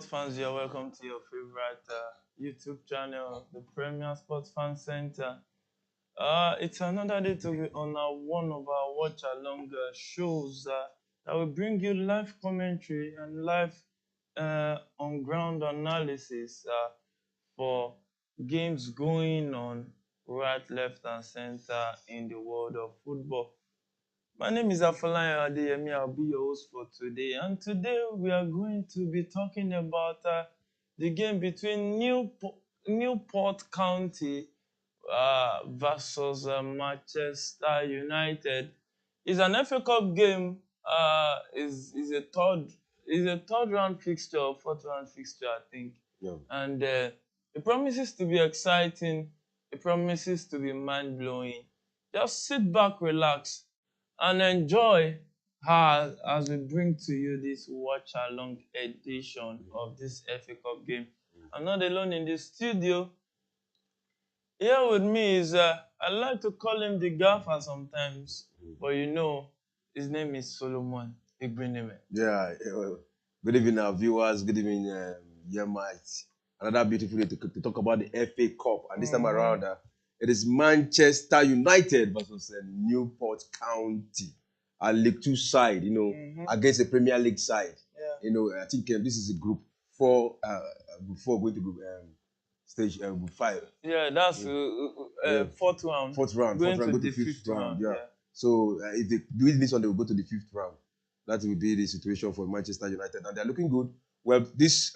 sports fans, you're welcome to your favorite YouTube channel, the Premier Sports Fan Center. It's another day to be on one of our watch-along shows that will bring you live commentary and live on-ground analysis for games going on right, left, and center in the world of football. My name is Afolayan Adeyemi. I'll be your host for today. And today we are going to be talking about the game between Newport County versus Manchester United. It's an FA Cup game. Is a third round fixture, fourth round fixture, I think. Yeah. And it promises to be exciting. It promises to be mind blowing. Just sit back, relax, and enjoy as we bring to you this watch along edition of this FA Cup game. I'm not alone in the studio. Here with me is I like to call him the gaffer sometimes, but you know his name is Solomon Igbeneme. Yeah. Good evening, our viewers. Good evening, Yemites. Another beautiful day to talk about the FA Cup, and this time around, it is Manchester United versus Newport County, a League 2 side, against a Premier League side. Yeah. I think this is a Group 4 before going to Group stage Group 5. Yeah, that's fourth round. Fourth round. Going Go to the fifth round. Yeah. So if they do this one, they will go to the fifth round. That will be the situation for Manchester United, and they're looking good. Well, this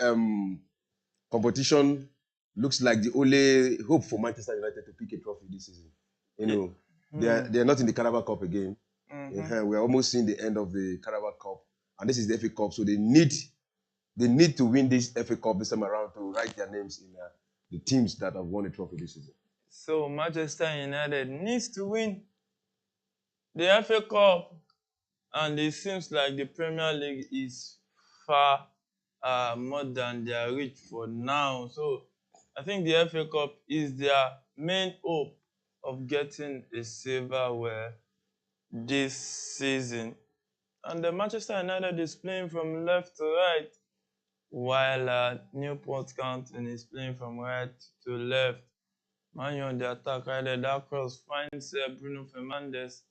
competition looks like the only hope for Manchester United to pick a trophy this season. They are not in the Carabao Cup again. We are almost seeing the end of the Carabao Cup, and this is the FA Cup. So they need to win this FA Cup this time around to write their names in the teams that have won a trophy this season. So Manchester United needs to win the FA Cup, and it seems like the Premier League is far more than their reach for now. So I think the FA Cup is their main hope of getting a silverware this season. And the Manchester United is playing from left to right, while Newport County is playing from right to left. Man on the attack right there. That cross finds Bruno Fernandes,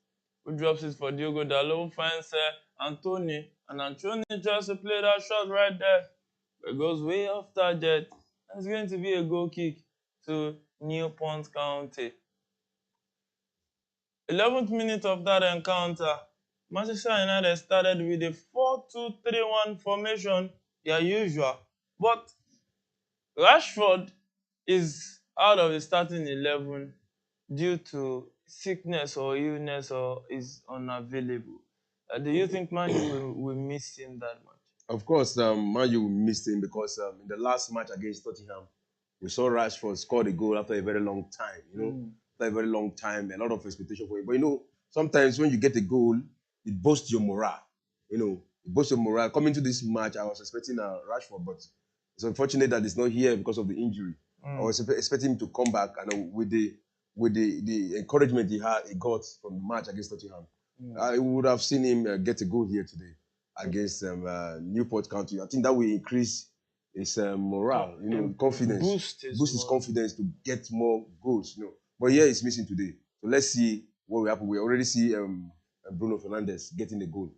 who drops it for Diogo Dalot, finds Anthony, and Anthony tries to play that shot right there. It goes way off target. It's going to be a goal kick to Newport County. 11th minute of that encounter, Manchester United started with a 4-2-3-1 formation, their usual. But Rashford is out of the starting 11 due to sickness or illness, or is unavailable. Do you think Man U will miss him that much? Of course, Man U missed him because in the last match against Tottenham, we saw Rashford scored a goal after a very long time. After a very long time, a lot of expectation for him. But sometimes when you get a goal, it boosts your morale. It boosts your morale. Coming to this match, I was expecting Rashford, but it's unfortunate that he's not here because of the injury. I was expecting him to come back, and with the encouragement he got from the match against Tottenham, I would have seen him get a goal here today against Newport County. I think that will increase his morale, confidence, boost his confidence to get more goals. But here he's missing today. So let's see what will happen. We already see Bruno Fernandes getting the goal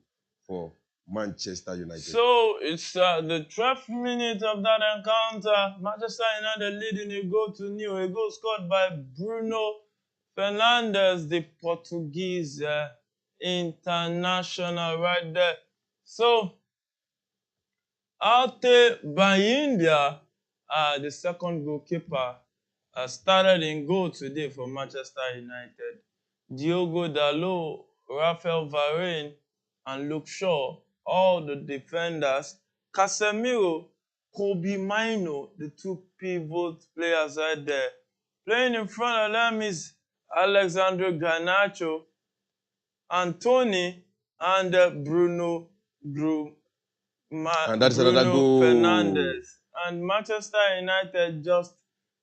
for Manchester United. So it's the 12th minute of that encounter. Manchester United leading a goal to nil. A goal scored by Bruno Fernandes, the Portuguese international right there. So Arte Bayindia, the second goalkeeper, started in goal today for Manchester United. Diogo Dalot, Raphael Varane, and Luke Shaw, all the defenders. Casemiro, Kobe Mino, the two pivot players right there. Playing in front of them is Alexandre Garnacho, Anthony, and Bruno And that's another goal. Fernandes. And Manchester United just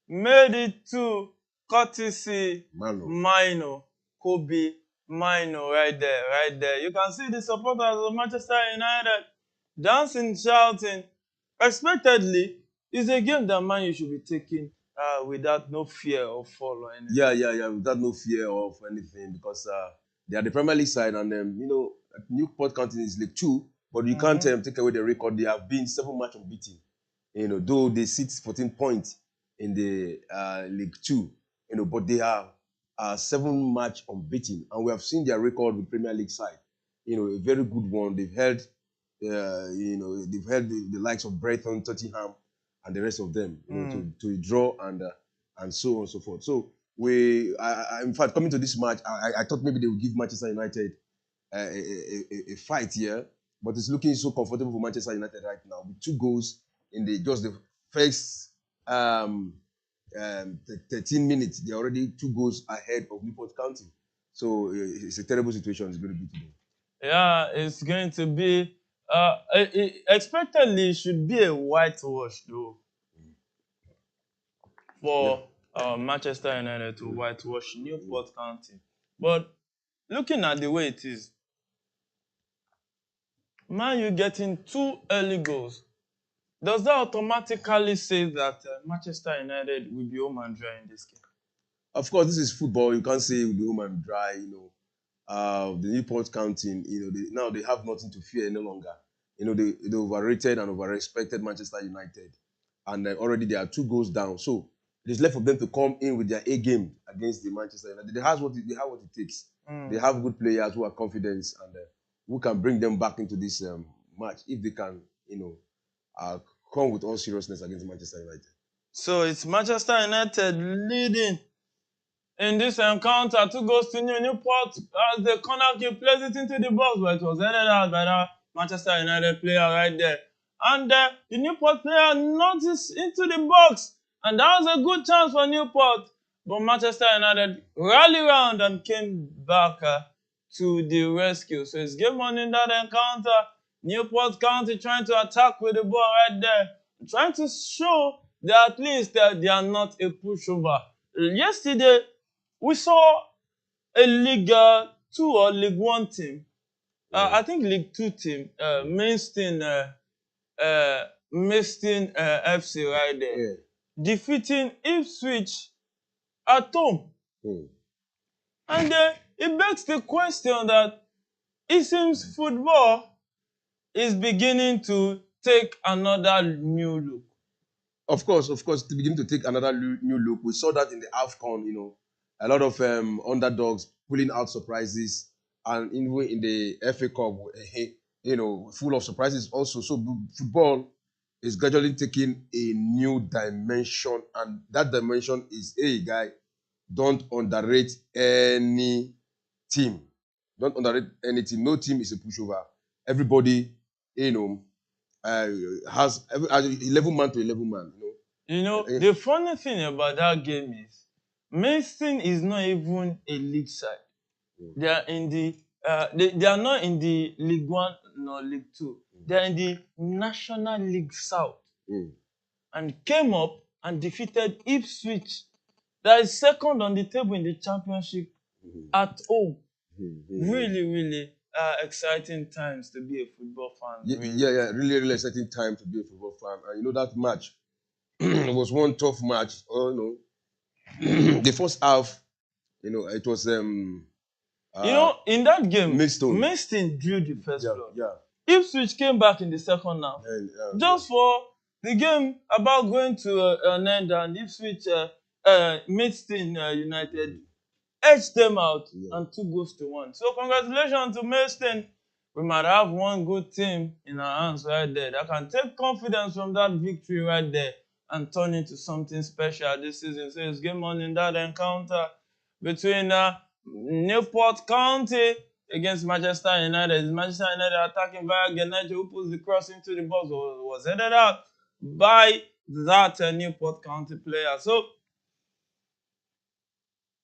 made it to courtesy Mino, Kobe Mino right there. You can see the supporters of Manchester United dancing, shouting, expectedly, it's a game that Man U should be taking without no fear of fall or anything. Yeah. Without no fear of anything because they are the Premier League side and Newport County is League Two, but you can't take away the record. They have been 7 match unbeaten. Though they sit 14 points in the League Two, but they are 7 match unbeaten, and we have seen their record with Premier League side. A very good one. They've held, they've held the likes of Brighton, Tottenham, and the rest of them, to a draw and so on and so forth. So in fact, coming to this match, I thought maybe they would give Manchester United a fight here, but it's looking so comfortable for Manchester United right now with 2 goals in the first 13 minutes. They're already 2 goals ahead of Newport County. So it's a terrible situation it's going to be today. Yeah, it's going to be expectedly it should be a whitewash though for Manchester United to whitewash Newport County. But looking at the way it is, Man U getting 2 early goals, does that automatically say that Manchester United will be home and dry in this game? Of course, this is football. You can't say it will be home and dry. The Newport County, now they have nothing to fear any longer. They overrated and overexpected Manchester United, and already they are 2 goals down. So it is left for them to come in with their A game against the Manchester United. They have what it takes. They have good players who are confident and who can bring them back into this match if they can, come with all seriousness against Manchester United. So it's Manchester United leading in this encounter. 2 goals to Newport as the corner kick plays it into the box, but it was headed out by that Manchester United player right there. And the Newport player noticed into the box, and that was a good chance for Newport. But Manchester United rallied round and came back to the rescue. So it's game on in that encounter. Newport County trying to attack with the ball right there, trying to show that at least they are not a pushover. Yesterday, we saw a League 2 or League 1 team. I think League 2 team, Maidstone FC right there, defeating Ipswich at home. And it begs the question that it seems football is beginning to take another new look. Of course, to begin to take another new look. We saw that in the AFCON, a lot of underdogs pulling out surprises, and even in the FA Cup, full of surprises also. So football is gradually taking a new dimension, and that dimension is, hey, guy, don't underrate any team. Don't underrate any team. No team is a pushover. Everybody, has 11 man to 11 man. The funny thing about that game is Maidstone is not even a league side. They are in the they are not in the League 1 nor League 2. They are in the National League South. And came up and defeated Ipswich, that is second on the table in the championship at home. Really, really exciting times to be a football fan. Really, really exciting time to be a football fan. And that match was one tough match. The first half, it was in that game, Maidstone drew the first blood. Ipswich came back in the second half. Just for the game about going to an end, and Ipswich Maidstone United edged them out and 2 goals to 1. So congratulations to Maidstone. We might have one good team in our hands right there that can take confidence from that victory right there and turn into something special this season. So it's game on in that encounter between Newport County against Manchester United. Manchester United attacking via Genejo, who puts the cross into the box, was headed out by that Newport County player. So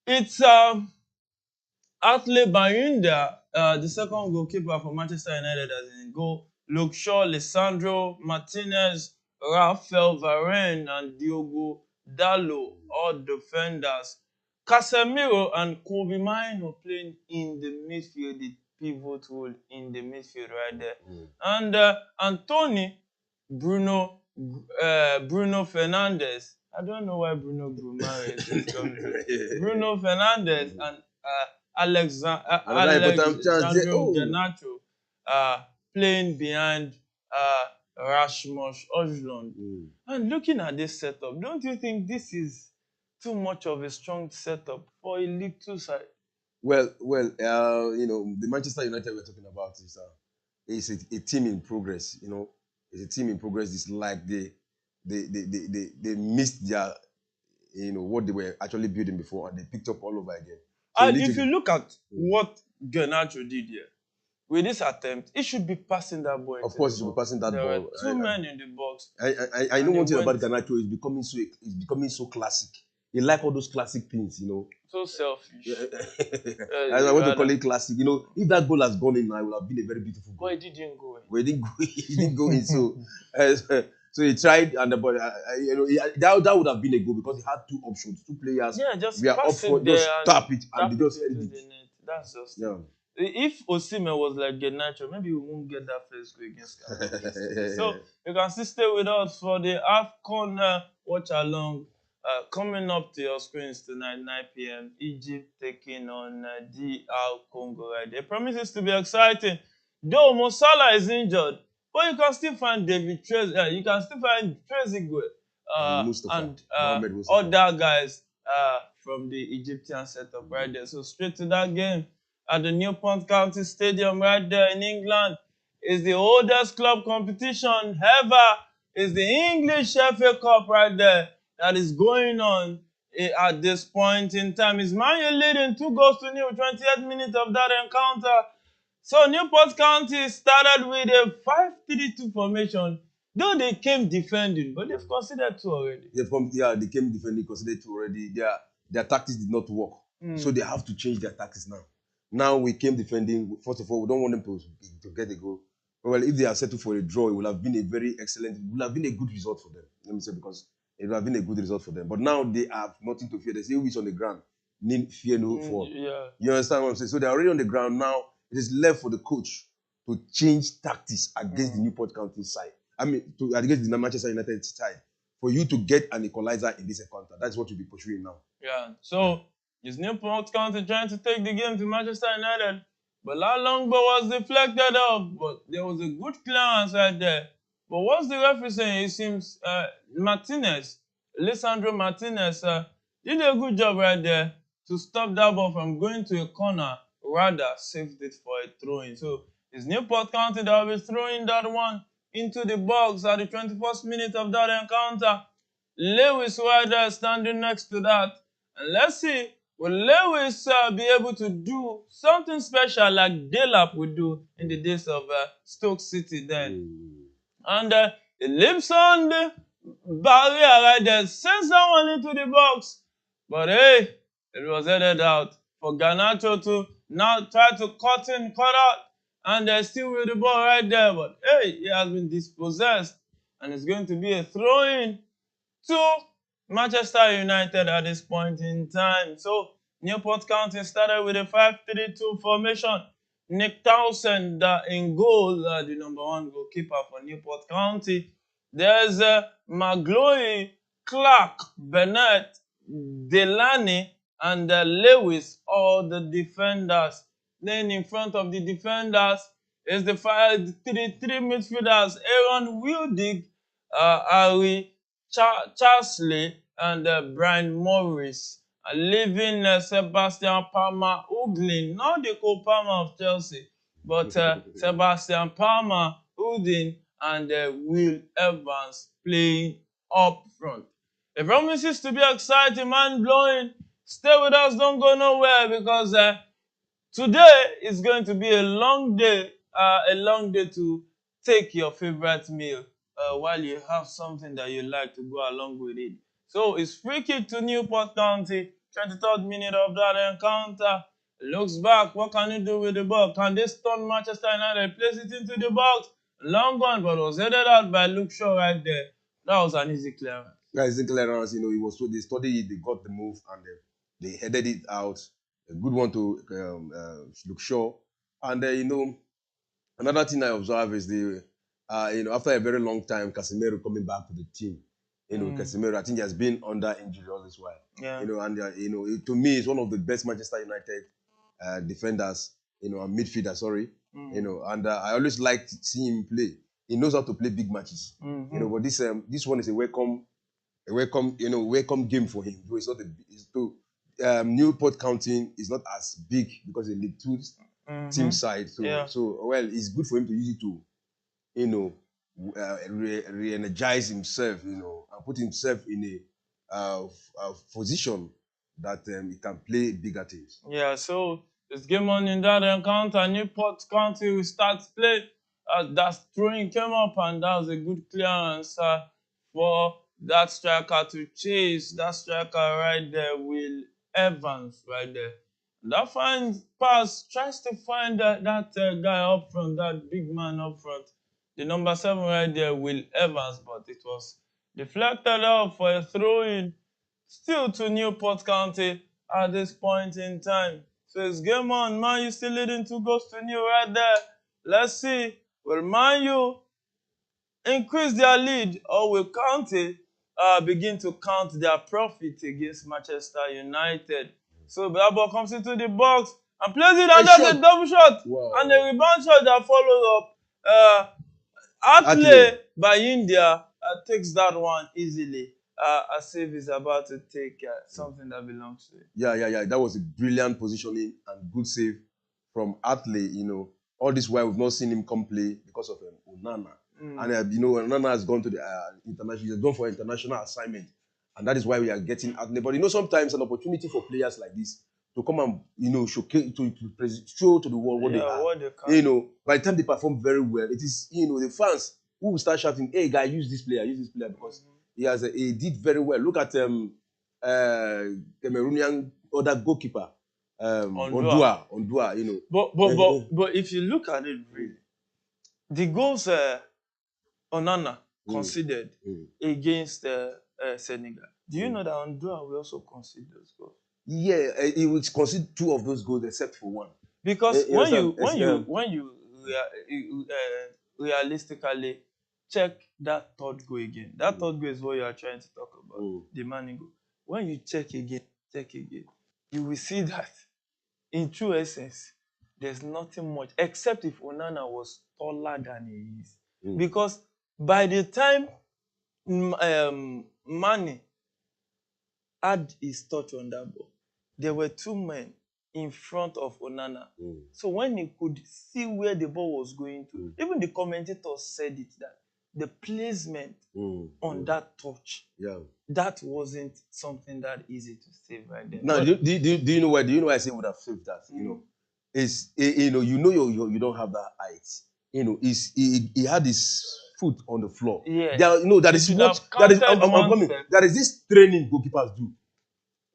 it's Atle Bayinda, the second goalkeeper for Manchester United, as in goal. Luke Shaw, Lisandro Martinez, Rafael Varane, and Diogo Dalot, all defenders. Casemiro and Kobe Mino playing in the midfield, the pivot role in the midfield right there. And Anthony, Bruno Bruno Fernandes. I don't know why Bruno Guimaraes is coming to Bruno Fernandes and Another important chance there. Alexandro Oh, Garnacho playing behind Rasmus Højlund. And looking at this setup, don't you think this is too much of a strong setup for a League Two side? the Manchester United we're talking about is a team in progress. It's a team in progress. It's like they missed their what they were actually building before, and they picked up all over again. So And if you look at what Garnacho did here, with this attempt, he should be passing that ball. Of course, he should be passing that there ball. There were two men in the box. I know one thing about Garnacho. He's becoming so classic. He like all those classic things, So selfish. I want to call it classic. If that goal has gone in, it would have been a very beautiful goal. But it didn't go in. Well, he didn't go in. So he tried, and that would have been a goal because he had two options, two players. Yeah, just we are up for just tap it, and they just ended it. That's just If Osimhen was like Garnacho, maybe we won't get that first goal against Ghana. So you can still stay with us for the AFCON watch along. Coming up to your screens tonight, 9 p.m. Egypt taking on DR Congo. Right, it promises to be exciting. Though Mo Salah is injured, but you can still find David Trezeguet. You can still find Trezeguet and other guys from the Egyptian setup right there. So straight to that game at the Newport County Stadium right there in England. Is the oldest club competition ever. Is the English FA Cup right there that is going on at this point in time. Is Man U leading 2-0, 28th minute of that encounter. So Newport County started with a 5-3-2 formation. Though they came defending, but they've considered two already. They came defending, considered two already. Their tactics did not work. So they have to change their tactics now. Now we came defending. First of all, we don't want them to get a goal. Well, if they are settled for a draw, it would have been a very excellent, it would have been a good result for them. Let me say, because it would have been a good result for them. But now they have nothing to fear. They say who is on the ground, need fear no fall. Yeah. You understand what I'm saying? So they're already on the ground now. It is left for the coach to change tactics against the Newport County side. Against the Manchester United side. For you to get an equalizer in this encounter. That's what you'll be pursuing now. Yeah. So is Newport County trying to take the game to Manchester United? But that long ball was deflected off. But there was a good clearance right there. But what's the referee saying? It seems Lisandro Martinez, did a good job right there to stop that ball from going to a corner. Rather, saved it for a throw-in. So it's Newport County that will be throwing that one into the box at the 21st minute of that encounter. Lewis right there standing next to that. And let's see, will Lewis be able to do something special like Delap would do in the days of Stoke City then? And it lives on the barrier right there, sends that one into the box. But hey, it was headed out for Garnacho to now try to cut out. And they're still with the ball right there. But hey, he has been dispossessed. And it's going to be a throw-in to Manchester United at this point in time. So Newport County started with a 5-3-2 formation. Nick Townsend in goal, the number one goalkeeper for Newport County. There's Magloire, Clark, Bennett, Delaney, and Lewis, all the defenders. Then in front of the defenders is the 5-3-3 midfielders, Aaron Wildig, Harry Charsley, and Brian Morris. Leaving Sebastian Palmer Uglin, not the Cole Palmer of Chelsea, but Sebastian Palmer, Udin, and Will Evans playing up front. It promises to be exciting, mind-blowing. Stay with us, don't go nowhere, because today is going to be a long day to take your favorite meal while you have something that you like to go along with it. So it's free kick to Newport County, 23rd minute of that encounter. Looks back, what can you do with the ball? Can they stun Manchester United, place it into the box? Long one, but was headed out by Luke Shaw right there. That was an easy clearance. Yeah, easy clearance, they studied it, they got the move, and they headed it out. A good one to Luke Shaw. And, another thing I observe is after a very long time, Casemiro coming back to the team. Casemiro, I think he has been under injury all this while. Yeah. To me, it's one of the best Manchester United defenders, and midfielder, sorry. And I always like seeing him play. He knows how to play big matches. But this one is a welcome game for him. Though it's not Newport County is not as big because it's a League Two team side. So it's good for him to use it to, re-energize himself, and put himself in a position that he can play bigger teams. Yeah, so this game on in that encounter, Newport County will start play. That throwing came up, and that was a good clearance for that striker to chase. That striker right there, Will Evans, right there. That fine pass tries to find that guy up front, that big man up front. The number 7 right there, Will Evans, but it was deflected out for a throw-in. Still to Newport County at this point in time. So it's game on. Man U still leading 2 goals to 0 right there. Let's see. Will Man U increase their lead, or will County begin to count their profit against Manchester United? So that ball comes into the box and plays it, and that's a double shot. Wow. And a rebound shot that follows up. Atle by India takes that one easily. As if he's about to take something that belongs to him. Yeah. That was a brilliant positioning and good save from Atle. All this while we've not seen him come play because of Onana. And Onana has gone to the international. He's gone for international assignment, and that is why we are getting Atle. But sometimes an opportunity for players like this to come and showcase to show to the world what they are. What they can. By the time they perform very well, it is the fans who will start shouting, "Hey, guy, use this player because." He did very well. Look at Cameroonian other goalkeeper, Ondua. But if you look at it, really, the goals Onana conceded against Senegal. Do you know that Ondua will also concede those goals? Yeah, he will concede 2 of those goals except for 1. Because when you realistically check that 3rd goal again. That 3rd goal is what you are trying to talk about, the Manning goal. When you check again, you will see that in true essence, there's nothing much, except if Onana was taller than he is. Because by the time Mane had his touch on that ball, there were 2 men in front of Onana. So when he could see where the ball was going to, even the commentators said it, that the placement on that touch, that wasn't something that easy to save right there. Now, do you know why? Do you know why I say would have saved that? You don't have that height. He had his foot on the floor. Yeah. That is this training goalkeepers do.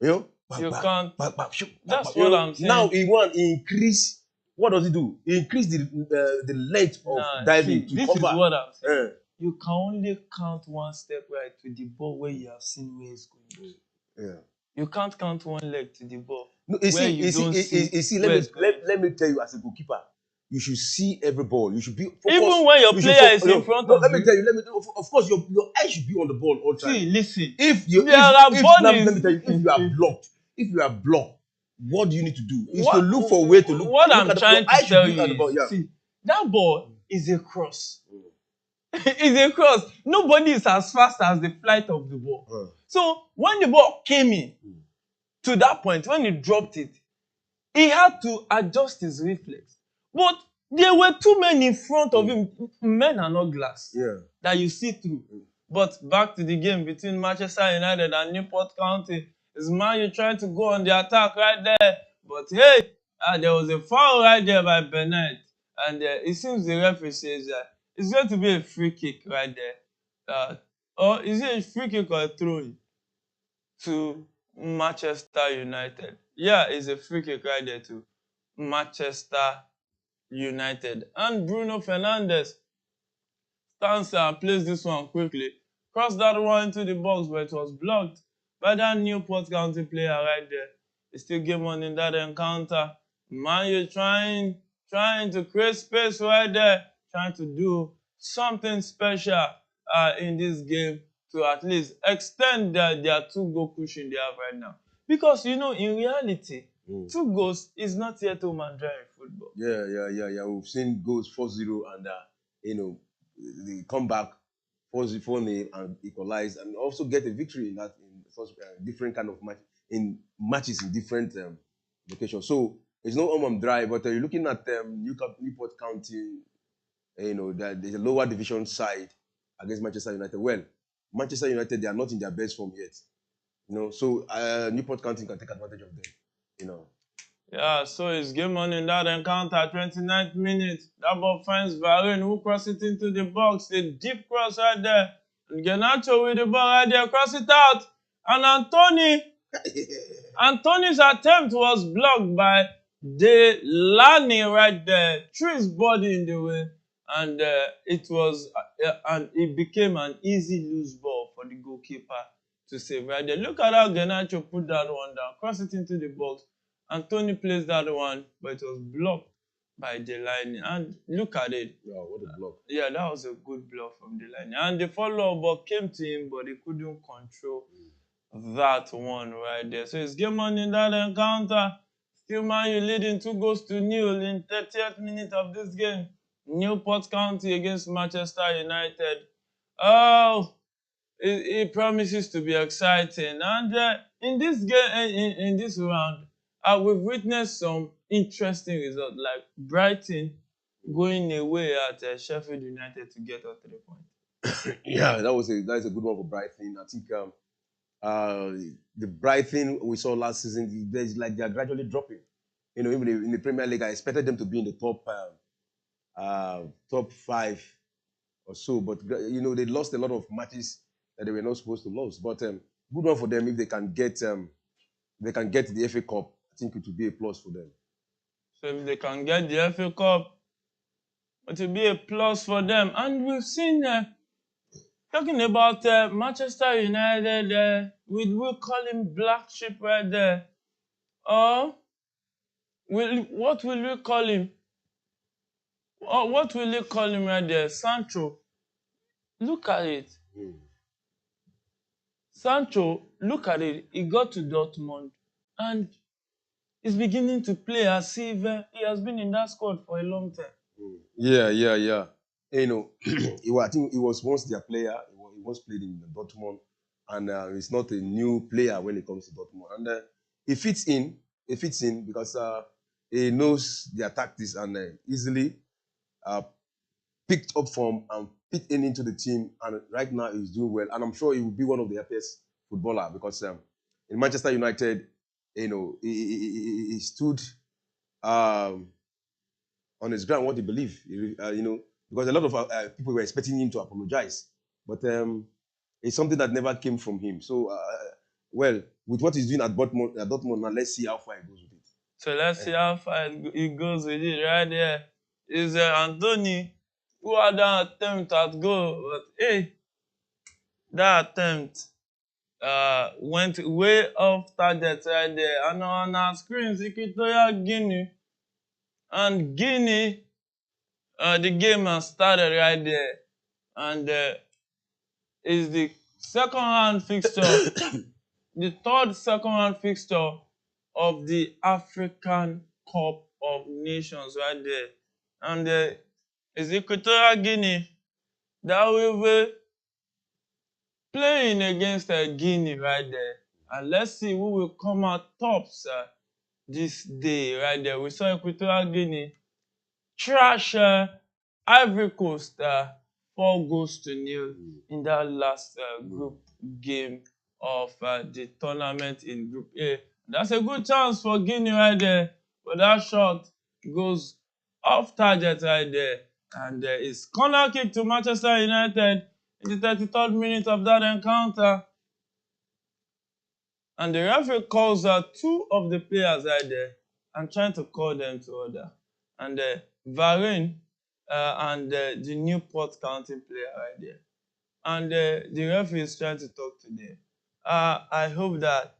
You can't. That's what I'm saying. Now he increase. What does he do? He increase the length of diving to this cover. This is what I'm saying. You can only count 1 step right to the ball where you have seen where it's going. Yeah. You can't count 1 leg to the ball. No, let me tell you, as a goalkeeper, you should see every ball. You should be focused. Even when your player is in front of you. Let me tell you. Of course, your eye should be on the ball all the time. See, listen. Let me tell you, if you are blocked, what do you need to do? Is to look for a way to look. What I'm trying to tell you, see, that ball is a cross. It's a cross. Nobody is as fast as the flight of the ball. So when the ball came in to that point, when he dropped it, he had to adjust his reflex. But there were 2 men in front of him. Men are not glass that you see through. But back to the game between Manchester United and Newport County. Is Man U trying to go on the attack right there. But hey, there was a foul right there by Bennett. And it seems the referee says that it's going to be a free kick right there. Or is it a free kick or a throw-in to Manchester United? Yeah, it's a free kick right there to Manchester United. And Bruno Fernandes stands there and plays this one quickly. Crossed that one into the box, but it was blocked by that Newport County player right there. It's still game on in that encounter. Man U trying to create space right there, trying to do something special in this game to at least extend their 2-goal cushion they have right now. Because, you know, in reality, 2 goals is not yet home and dry in football. Yeah. We've seen goals 4-0 and, you know, they come back 4-0 and equalize and also get a victory in that in such different kind of match in matches in different locations. So it's not home and dry, but you're looking at Newport County, you know, there's a lower division side against Manchester United. Well, Manchester United, they are not in their best form yet. You know, so Newport County can take advantage of them. You know. Yeah, so it's game on in that encounter, 29th minute. That ball finds Varane, who crosses it into the box. A deep cross right there. And Garnacho with the ball right there, cross it out. And Anthony's attempt was blocked by Delaney right there. Threw his body in the way. And it became an easy loose ball for the goalkeeper to save right there. Look at how Garnacho put that one down, cross it into the box. Anthony plays that one, but it was blocked by Delaney. And look at it. Yeah, what a block. Yeah, that was a good block from Delaney. And the follow-up ball came to him, but he couldn't control that one right there. So it's game on in that encounter. Still Man U leading 2-0 in 30th minute of this game. Newport County against Manchester United. Oh, it promises to be exciting. And in this game, in this round, we've witnessed some interesting results, like Brighton going away at Sheffield United to get us 3 points. Yeah, that's a good one for Brighton. I think the Brighton we saw last season, they're gradually dropping. You know, even in the Premier League, I expected them to be in the top 5 or so, but you know they lost a lot of matches that they were not supposed to lose. But good one for them if they can get the FA Cup. I think it will be a plus for them. So if they can get the FA Cup, it will be a plus for them. And we've seen talking about Manchester United, we'll call him black sheep right there. Or what will we call him? Or what will you call him right there? Sancho. Look at it. Sancho, look at it. He got to Dortmund and he's beginning to play as if he has been in that squad for a long time. Yeah. You know, I think he was once their player. He once played in Dortmund, and he's not a new player when it comes to Dortmund. And he fits in. He fits in because he knows their tactics and easily picked up from and fit into the team. And right now he's doing well. And I'm sure he will be one of the happiest footballer because in Manchester United, you know, he stood on his ground what he believed. You know, because a lot of people were expecting him to apologize, but it's something that never came from him. So, well, with what he's doing at Dortmund now, let's see how far he goes with it. So let's see how far he goes with it right there. Is Anthony who had an attempt at goal, but hey, that attempt went way off target right there. And on our screens, Equatorial Guinea. And Guinea, the game has started right there. And is the second round fixture, the third second round fixture of the African Cup of Nations right there. And it's Equatorial Guinea that will be playing against Guinea right there. And let's see who will come out tops this day right there. We saw Equatorial Guinea trash Ivory Coast 4-0 in that last group game of the tournament in Group A. That's a good chance for Guinea right there. But that shot goes off target right there. And it's corner kick to Manchester United in the 33rd minute of that encounter. And the referee calls 2 of the players right there and trying to call them to order. And Varane and the Newport County player right there. And the referee is trying to talk to them. I hope that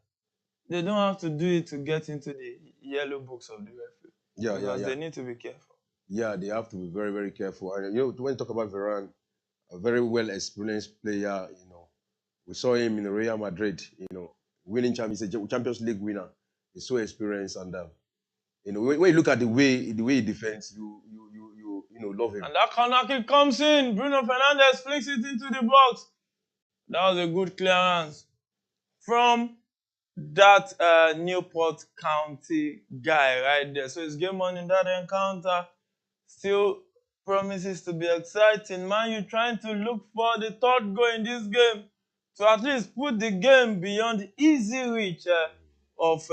they don't have to do it to get into the yellow books of the referee. Yeah. They need to be careful. Yeah, they have to be very, very careful. And you know, when you talk about Varane, a very well experienced player, you know, we saw him in Real Madrid, you know, winning Champions League winner. He's so experienced, and you know, when you look at the way he defends, you love him. And that corner kick comes in. Bruno Fernandes flicks it into the box. That was a good clearance from that Newport County guy right there. So it's game on in that encounter. Still promises to be exciting. Man, you trying to look for the third goal in this game to at least put the game beyond easy reach of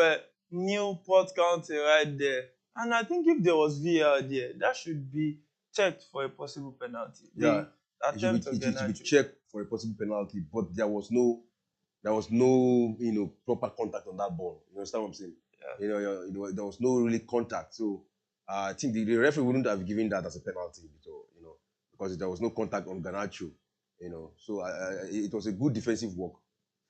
Newport County right there. And I think if there was VAR there, that should be checked for a possible penalty. Yeah, The attempt of it should be Garnacho. checked for a possible penalty, but there was no proper contact on that ball. You understand what I'm saying? Yeah. There was no really contact. So I think the referee wouldn't have given that as a penalty. So because there was no contact on Garnacho. So it was a good defensive work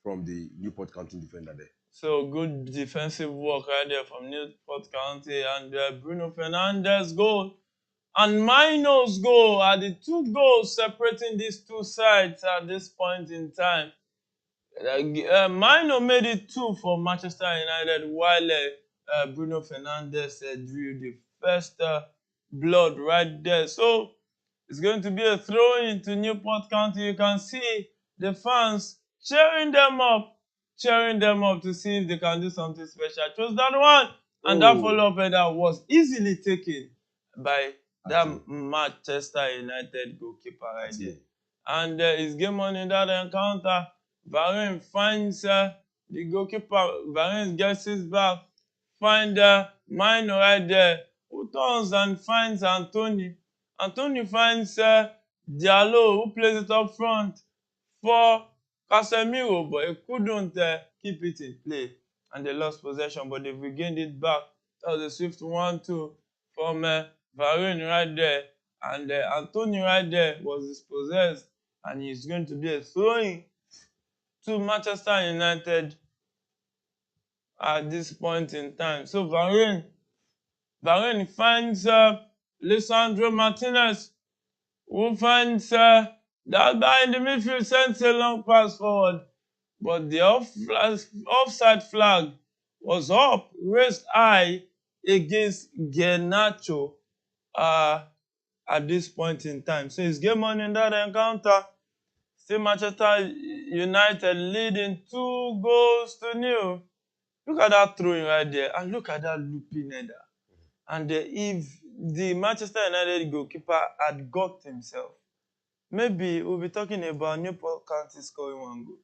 from the Newport County defender there. So good defensive work right there from Newport County, and Bruno Fernandes goal and Mino's goal are the two goals separating these two sides at this point in time. Mino made it 2 for Manchester United, while Bruno Fernandes drew the first blood right there. So it's going to be a throw into Newport County. You can see the fans cheering them up to see if they can do something special. Chose that one, and that follow-up header was easily taken by that Manchester United goalkeeper right there. And it's game on in that encounter. Varane finds the goalkeeper. Varane gets his back. Find Mino right there, who turns and finds Anthony. Anthony finds Diallo, who plays it up front for Casemiro, but he couldn't keep it in play. And they lost possession, but they regained it back. That was a swift 1-2 from Varane right there. And Anthony right there was dispossessed, and he's going to be a throw-in to Manchester United at this point in time. So Varane finds Lisandro Martinez, who finds that guy in the midfield, sends a long pass forward, but the offside flag was up, raised high against Garnacho at this point in time. So it's game on in that encounter. Still Manchester United leading 2-0. Look at that throwing right there, and look at that looping header. And if the Manchester United goalkeeper had got himself, maybe we'll be talking about Newport County scoring 1 goal.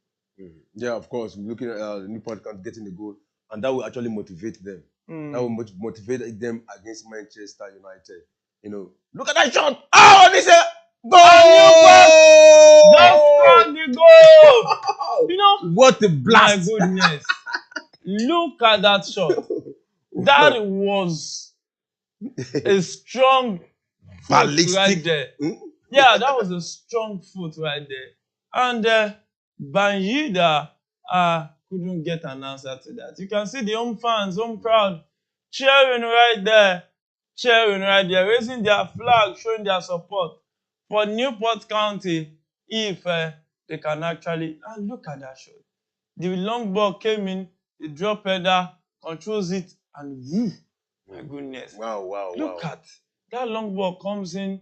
Yeah, of course. We're looking at Newport County getting the goal, and that will actually motivate them. That will motivate them against Manchester United. Look at that shot! Oh, this is goal! Just scored the goal! What a blast! My goodness. Look at that shot. That was a strong ballistic right there. Yeah, that was a strong foot right there. And Banjida couldn't get an answer to that. You can see the home fans, home crowd cheering right there, raising their flag, showing their support for Newport County if they can actually. And look at that shot. The long ball came in, the drop header controls it, and woo, my goodness. Wow. Look at that long ball comes in.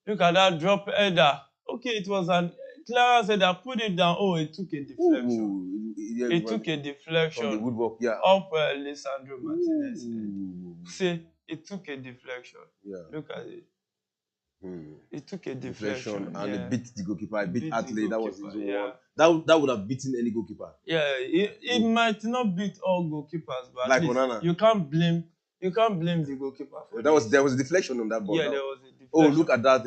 Look at that drop header. Okay, it was an clearance header. Put it down. Oh, it took a deflection. It took a deflection. From the woodwork, yeah. Up Lisandro Martinez. See, it took a deflection. Yeah. Look at it. It took a deflection. And it beat the goalkeeper. It beat Atley. That was his one. That would have beaten any goalkeeper. Yeah, it might not beat all goalkeepers, but like at least Onana. you can't blame the goalkeeper for there was a deflection on that ball. Yeah, there was a deflection. Oh, look at that.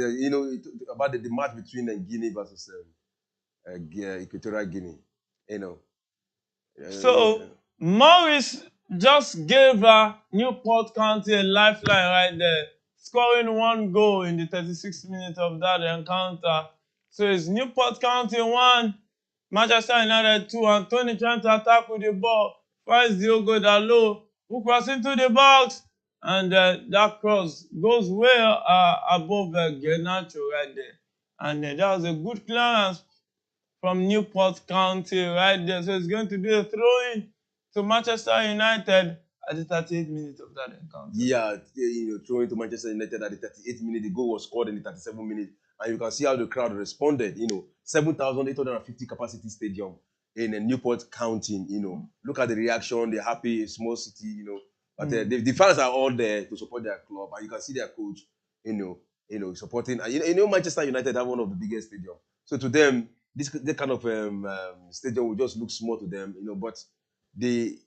About the match between Guinea versus Equatorial Guinea. So Morris just gave Newport County a lifeline right there, scoring 1 goal in the 36th minute of that encounter. So it's Newport County 1, Manchester United 2. Anthony trying to attack with the ball, finds Diogo Dalot, who crosses into the box, and that cross goes way above Garnacho right there. And that was a good clearance from Newport County right there. So it's going to be a throw-in to Manchester United at the 38th minute of that encounter. Yeah, throwing to Manchester United at the 38th minute. The goal was scored in the 37th minute, and you can see how the crowd responded. 7,850 capacity stadium in Newport County. Look at the reaction. They're happy, small city. But the fans are all there to support their club, and you can see their coach. Supporting. And Manchester United have one of the biggest stadium. So to them, this kind of stadium will just look small to them. But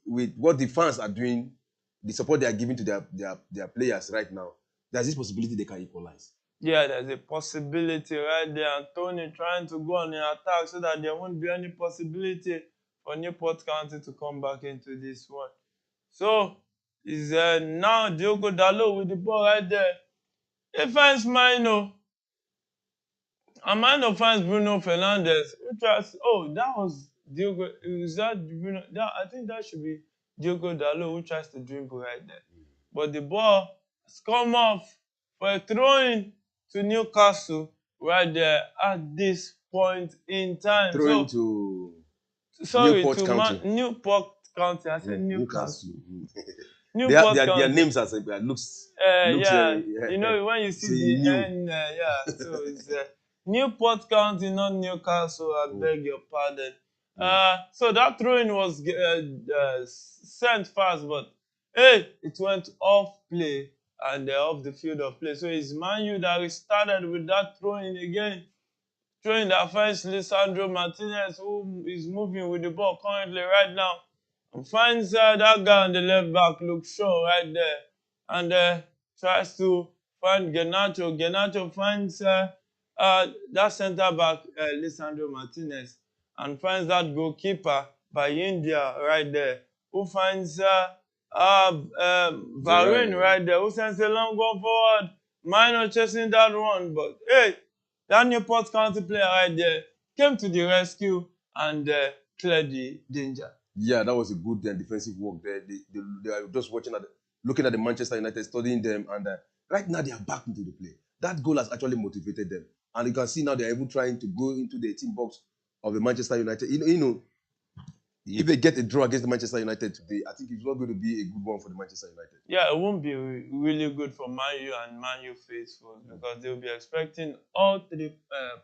with what the fans are doing, the support they are giving to their players right now, there's this possibility they can equalize. Yeah, there's a possibility right there. And Tony trying to go on the attack so that there won't be any possibility for Newport County to come back into this one. So, is now Diogo Dalot with the ball right there. He finds Mino. And Mino finds Bruno Fernandes. That was Diogo. Is that Bruno? I think that should be Diogo Dalot who tries to dribble right there. But the ball has come off for a throw-in to Newcastle right there at this point in time. Throw-in to Newport County. Newport County. I said Newcastle. Newport County. Their names are looks yeah. When you see the N, so it's Newport County, not Newcastle. I beg your pardon. So that throw-in was sent fast, but it went off play and off the field of play. So it's Man U that restarted with that throw-in again. Throwing that finds Lisandro Martinez, who is moving with the ball currently right now, and finds that guy on the left back, Luke Shaw, right there, and tries to find Garnacho. Garnacho finds that centre back, Lisandro Martinez, and finds that goalkeeper by India right there, who finds Varane right there, who sends a long one forward. Minor chasing that one, but that Newport County player right there came to the rescue and cleared the danger. Yeah, that was a good defensive work there. They are just looking at the Manchester United, studying them, and right now they are back into the play. That goal has actually motivated them, and you can see now they are even trying to go into the team box of the Manchester United. If they get a draw against the Manchester United today, I think it's not going to be a good one for the Manchester United. Yeah, it won't be really good for Man U and Man U faithful because they'll be expecting all 3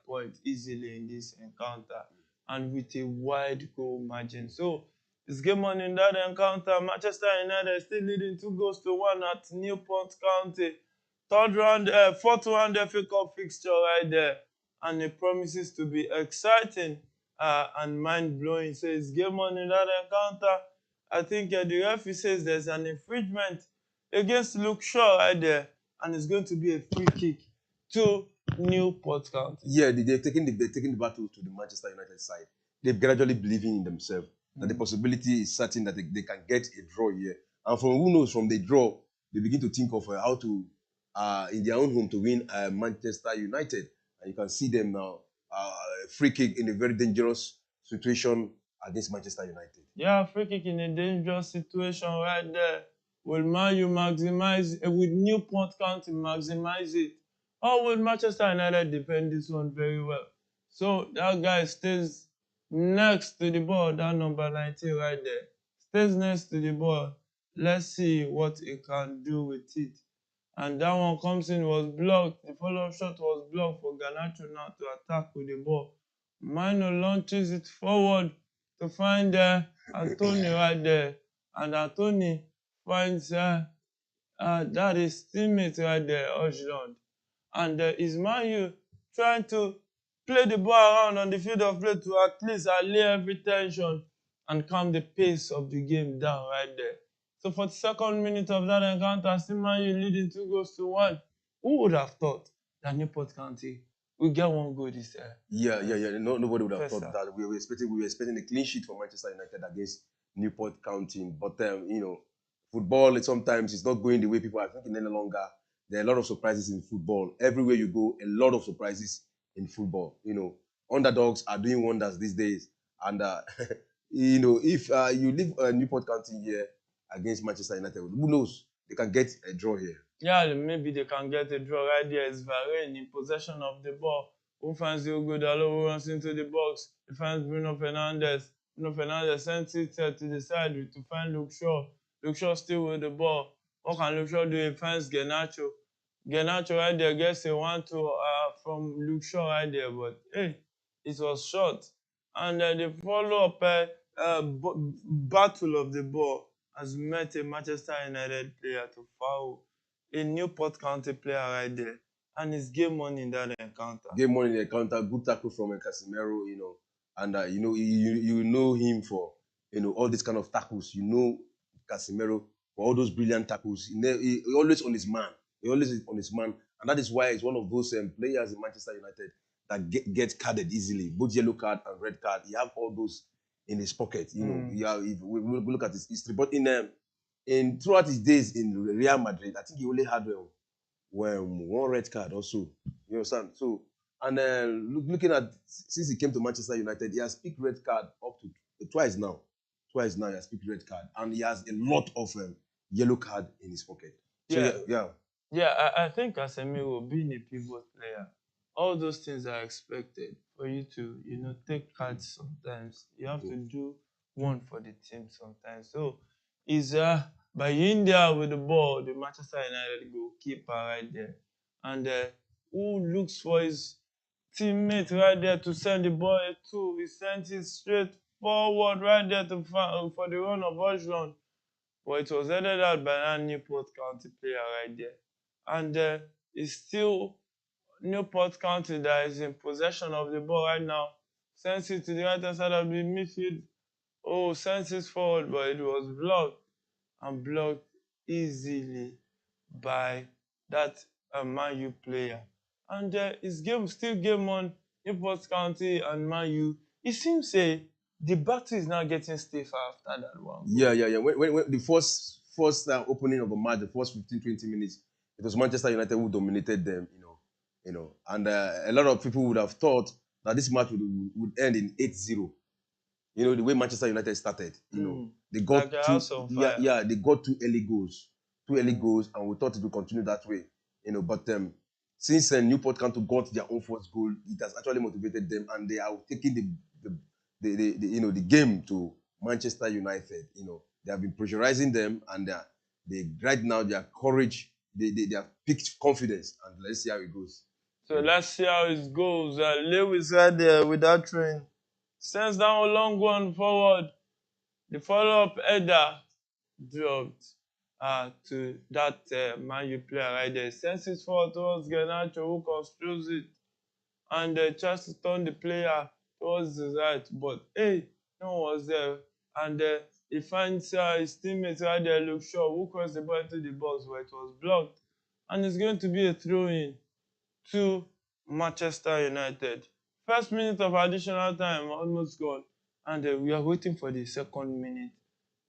points easily in this encounter and with a wide goal margin. So it's game on in that encounter. Manchester United still leading 2-1 at Newport County. Fourth round FA Cup fixture right there, and it promises to be exciting and mind-blowing. So it's game on in that encounter. I think the referee says there's an infringement against Luke Shaw right there, and it's going to be a free kick to Newport County. Yeah, they're taking the battle to the Manchester United side. They're gradually believing in themselves that the possibility is certain that they can get a draw here. And who knows, from the draw, they begin to think of how to, in their own home, to win Manchester United. And you can see them now, free kick in a very dangerous situation against Manchester United. Yeah, free kick in a dangerous situation right there. Will Man U maximize it? Will Newport County maximize it? Or will Manchester United defend this one very well? So that guy stays next to the ball, that number 19 right there. Stays next to the ball. Let's see what he can do with it. And that one comes in, was blocked. The follow-up shot was blocked for Garnacho now to attack with the ball. Mino launches it forward to find Anthony right there. And Anthony finds that his teammate right there, Ojland. And Ismail trying to play the ball around on the field of play to at least allay every tension and calm the pace of the game down right there. So for the second minute of that encounter, still Man U leading 2-1. Who would have thought that Newport County will get one goal this year? Yeah. Nobody would have thought that. We were expecting a clean sheet for Manchester United against Newport County. But football sometimes it's not going the way people are thinking any longer. There are a lot of surprises in football. Everywhere you go, a lot of surprises in football. Underdogs are doing wonders these days. And if you leave Newport County here against Manchester United, who knows? they can get a draw here. Yeah, maybe they can get a draw right there. It's Varane in possession of the ball. Who finds Diogo Dalot, who runs into the box. He finds Bruno Fernandes. Bruno Fernandes sends it to the side to find Luke Shaw. Luke Shaw still with the ball. What can Luke Shaw do? He finds Garnacho. Garnacho right there gets a 1-2 from Luke Shaw right there. But hey, it was short. And the follow-up battle of the ball has met a Manchester United player to foul a Newport County player right there, and it's game money in that encounter. Game money in the encounter, good tackle from Casemiro, and you know him for all these kind of tackles. You know Casemiro for all those brilliant tackles. He always on his man. He always is on his man, and that is why he's one of those players in Manchester United that gets carded easily, both yellow card and red card. He have all those in his pocket. If we look at his history, but in throughout his days in Real Madrid, I think he only had one red card also. You understand? So, and looking at since he came to Manchester United, he has picked red card up to twice now. Twice now he has picked red card, and he has a lot of yellow card in his pocket. So yeah. I think Casemiro being a pivot player, all those things are expected for you to take cards sometimes. You have to do one for the team sometimes. So is by India with the ball, the Manchester United goalkeeper right there, and who looks for his teammate right there to send the ball to. He sends it straight forward right there for the run of watchalong. But it was headed out by that Newport County player right there. And it's still Newport County that is in possession of the ball right now. Sends it to the right hand side of the midfield. Oh, sends it forward, but it was blocked. And blocked easily by that Man U player. And it's still game on Newport County and Man U. It seems the battle is now getting stiffer after that one. Yeah. When the first opening of the match, the first 15-20 minutes, it was Manchester United who dominated them, and a lot of people would have thought that this match would end in 8-0. The way Manchester United started, they got they got two early goals, and we thought it would continue that way, But since Newport County got their own first goal, it has actually motivated them, and they are taking the game to Manchester United. They have been pressurizing them, and right now their courage, they have picked confidence, and let's see how it goes. So let's see how it goes. Lewis right there with that train sends down a long one forward. The follow-up header dropped to that Man U player right there. Sends it forward towards Garnacho, who construes it, and tries to turn the player towards the right. But hey, no one was there. And he finds his teammates right there, Luke Shaw, who crossed the ball into the box where it was blocked. And it's going to be a throw-in to Manchester United. First minute of additional time almost gone, and we are waiting for the second minute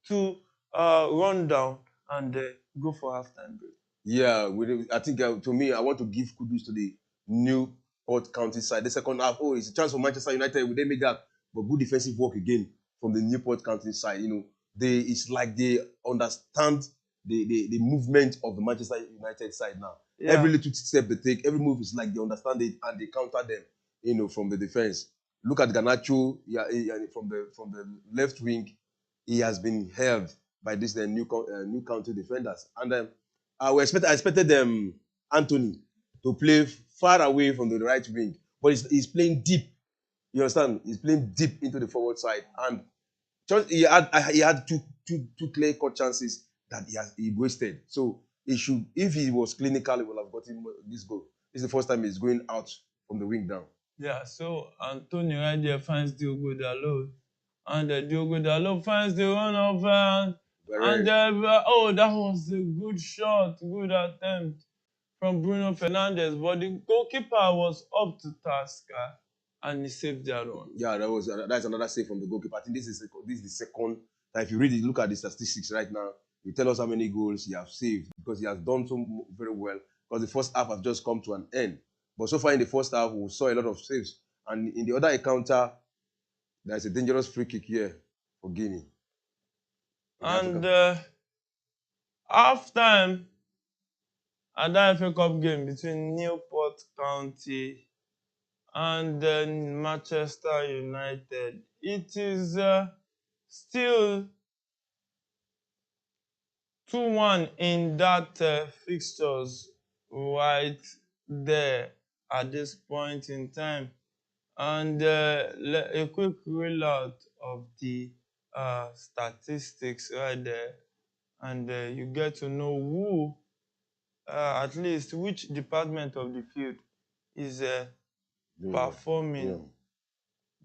to run down and go for halftime break. Yeah, I think to me, I want to give kudos to the Newport County side. The second half, it's a chance for Manchester United. We didn't make that, but good defensive work again from the Newport County side. It's like they understand the movement of the Manchester United side now. Yeah. Every little step they take, every move is like they understand it and they counter them, from the defense. Look at Garnacho, from the left wing, he has been held by this New County defenders. And I expected Anthony to play far away from the right wing, but he's playing deep. You understand? He's playing deep into the forward side, and he had two clear-cut chances that he wasted. So if he was clinical, he would have gotten this goal. This is the first time he's going out from the wing down. Yeah. So Anthony right there finds Diogo Dalot, and Diogo Dalot finds the run of and that was a good shot, good attempt from Bruno Fernandes, but the goalkeeper was up to task and he saved that one. Yeah, that's another save from the goalkeeper. I think this is the second. If you really look at the statistics right now, you tell us how many goals he has saved, because he has done so very well. Because the first half has just come to an end, but so far in the first half we saw a lot of saves, and in the other encounter, there's a dangerous free kick here for Guinea. And Halftime at that FA Cup game between Newport County and then Manchester United, it is still 2-1 in that fixtures right there at this point in time. And a quick rollout of the statistics right there, and you get to know who, at least which department of the field is performing Yeah.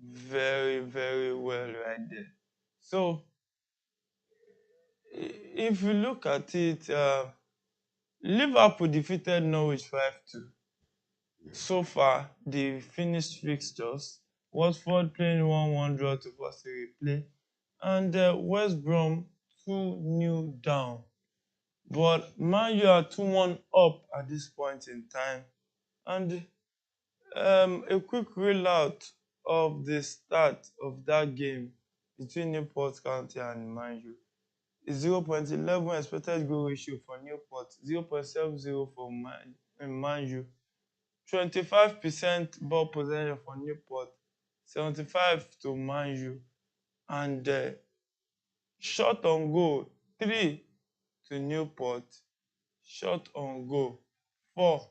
very, very well right there. So if you look at it, Liverpool defeated Norwich 5-2. So far, the finished fixtures: Watford playing 1-1 draw to force a replay, and West Brom 2-0 down. But Man U are 2-1 up at this point in time. And a quick rollout of the start of that game between Newport County and Man U is 0.11 expected goal ratio for Newport, 0.70 for Man U, 25% ball possession for Newport, 75 to Man U, and shot on goal 3 to Newport, shot on goal 4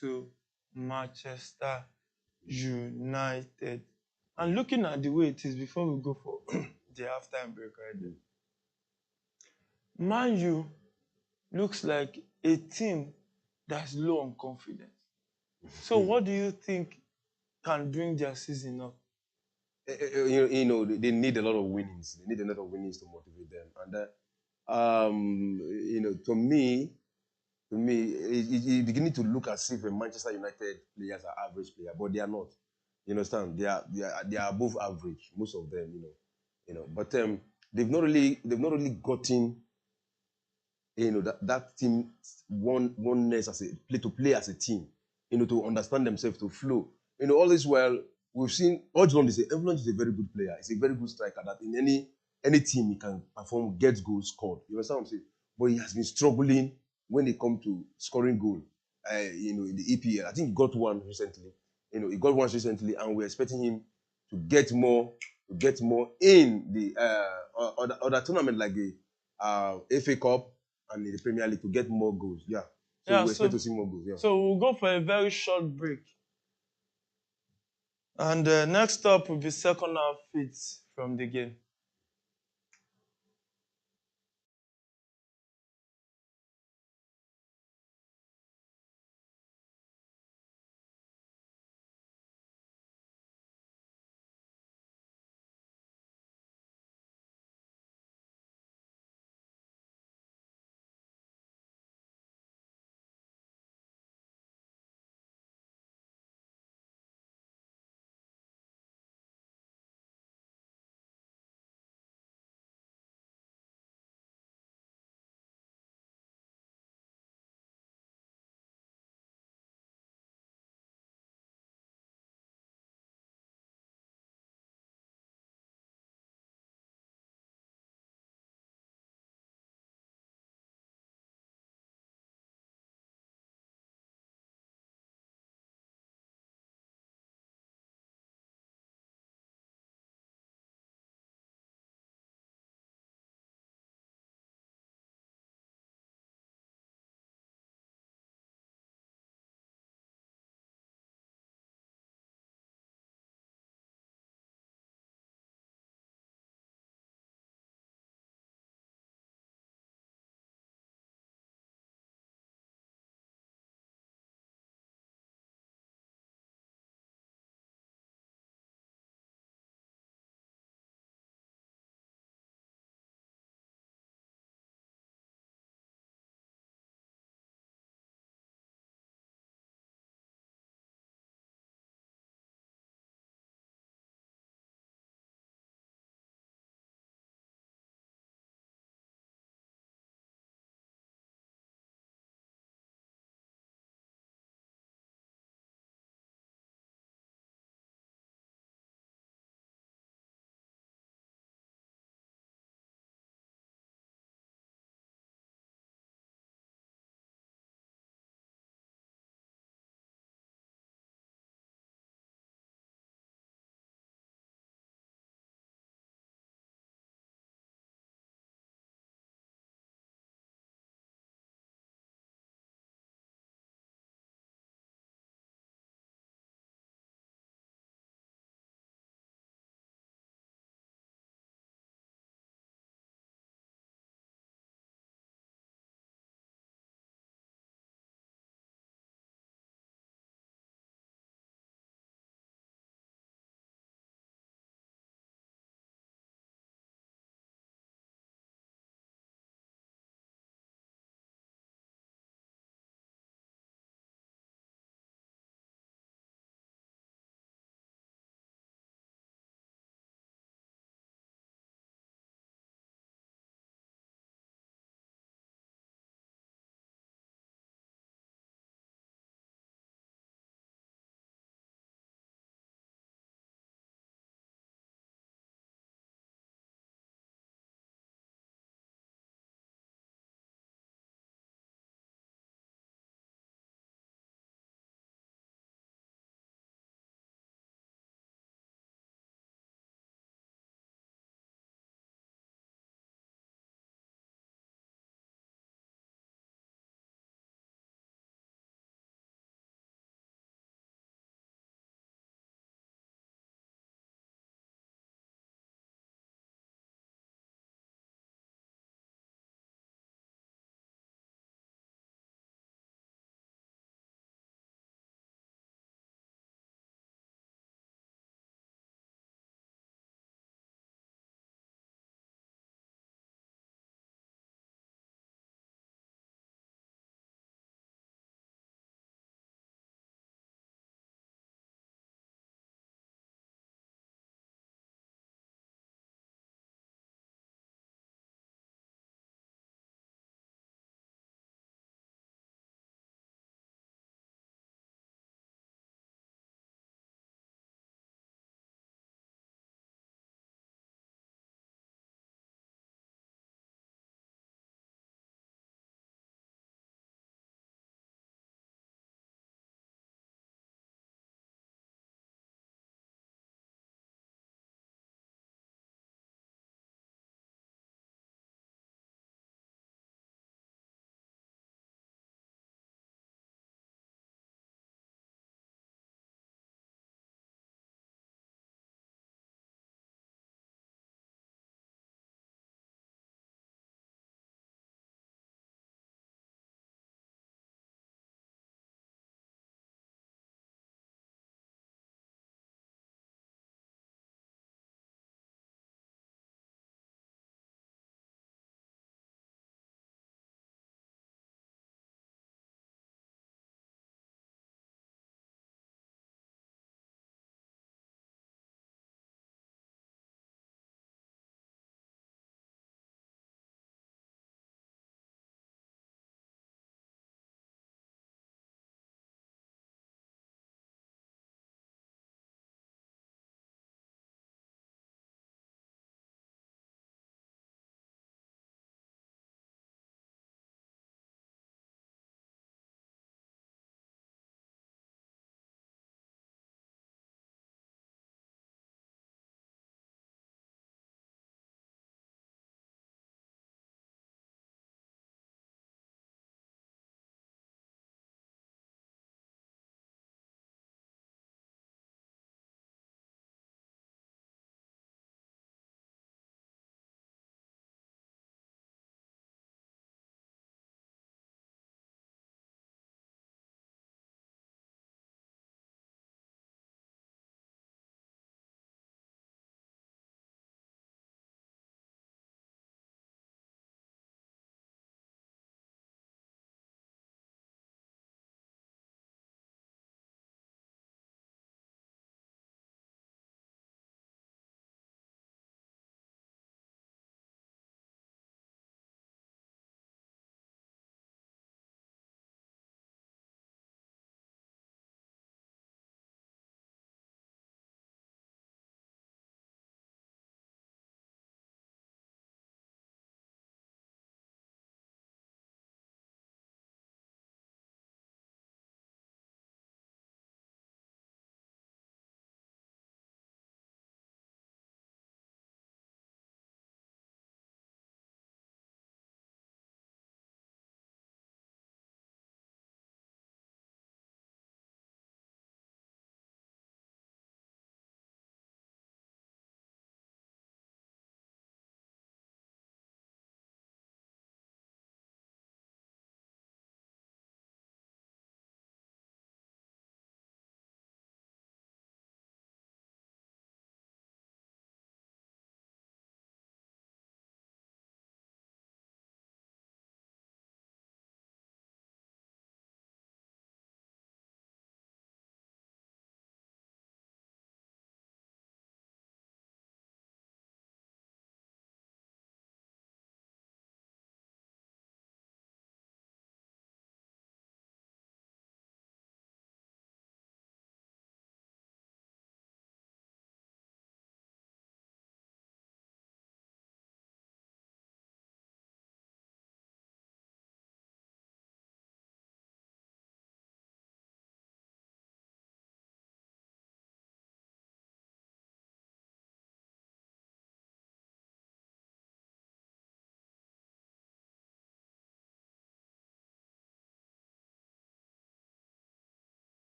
to Manchester United. And looking at the way it is before we go for the halftime break right there, Man U looks like a team that's low on confidence. So what do you think can bring their season up? They need a lot of winnings. They need a lot of winnings to motivate them. And to me, it's beginning to look as if a Manchester United players are average players, but they are not. You understand? They are above average, most of them. But they've not really gotten that team oneness as a play as a team, to understand themselves, to flow. All this while we've seen Ojlund is a very good player. He's a very good striker that in any team he can perform, get goals scored. You understand what I'm saying? But he has been struggling when it comes to scoring goal. In the EPL, I think he got one recently. He got one recently, and we're expecting him to get more, in the other tournament like the FA Cup and in the Premier League to get more goals. Yeah. So Yeah, we expect to see more goals. Yeah. so we'll go for a very short break. And next up will be second half hits from the game.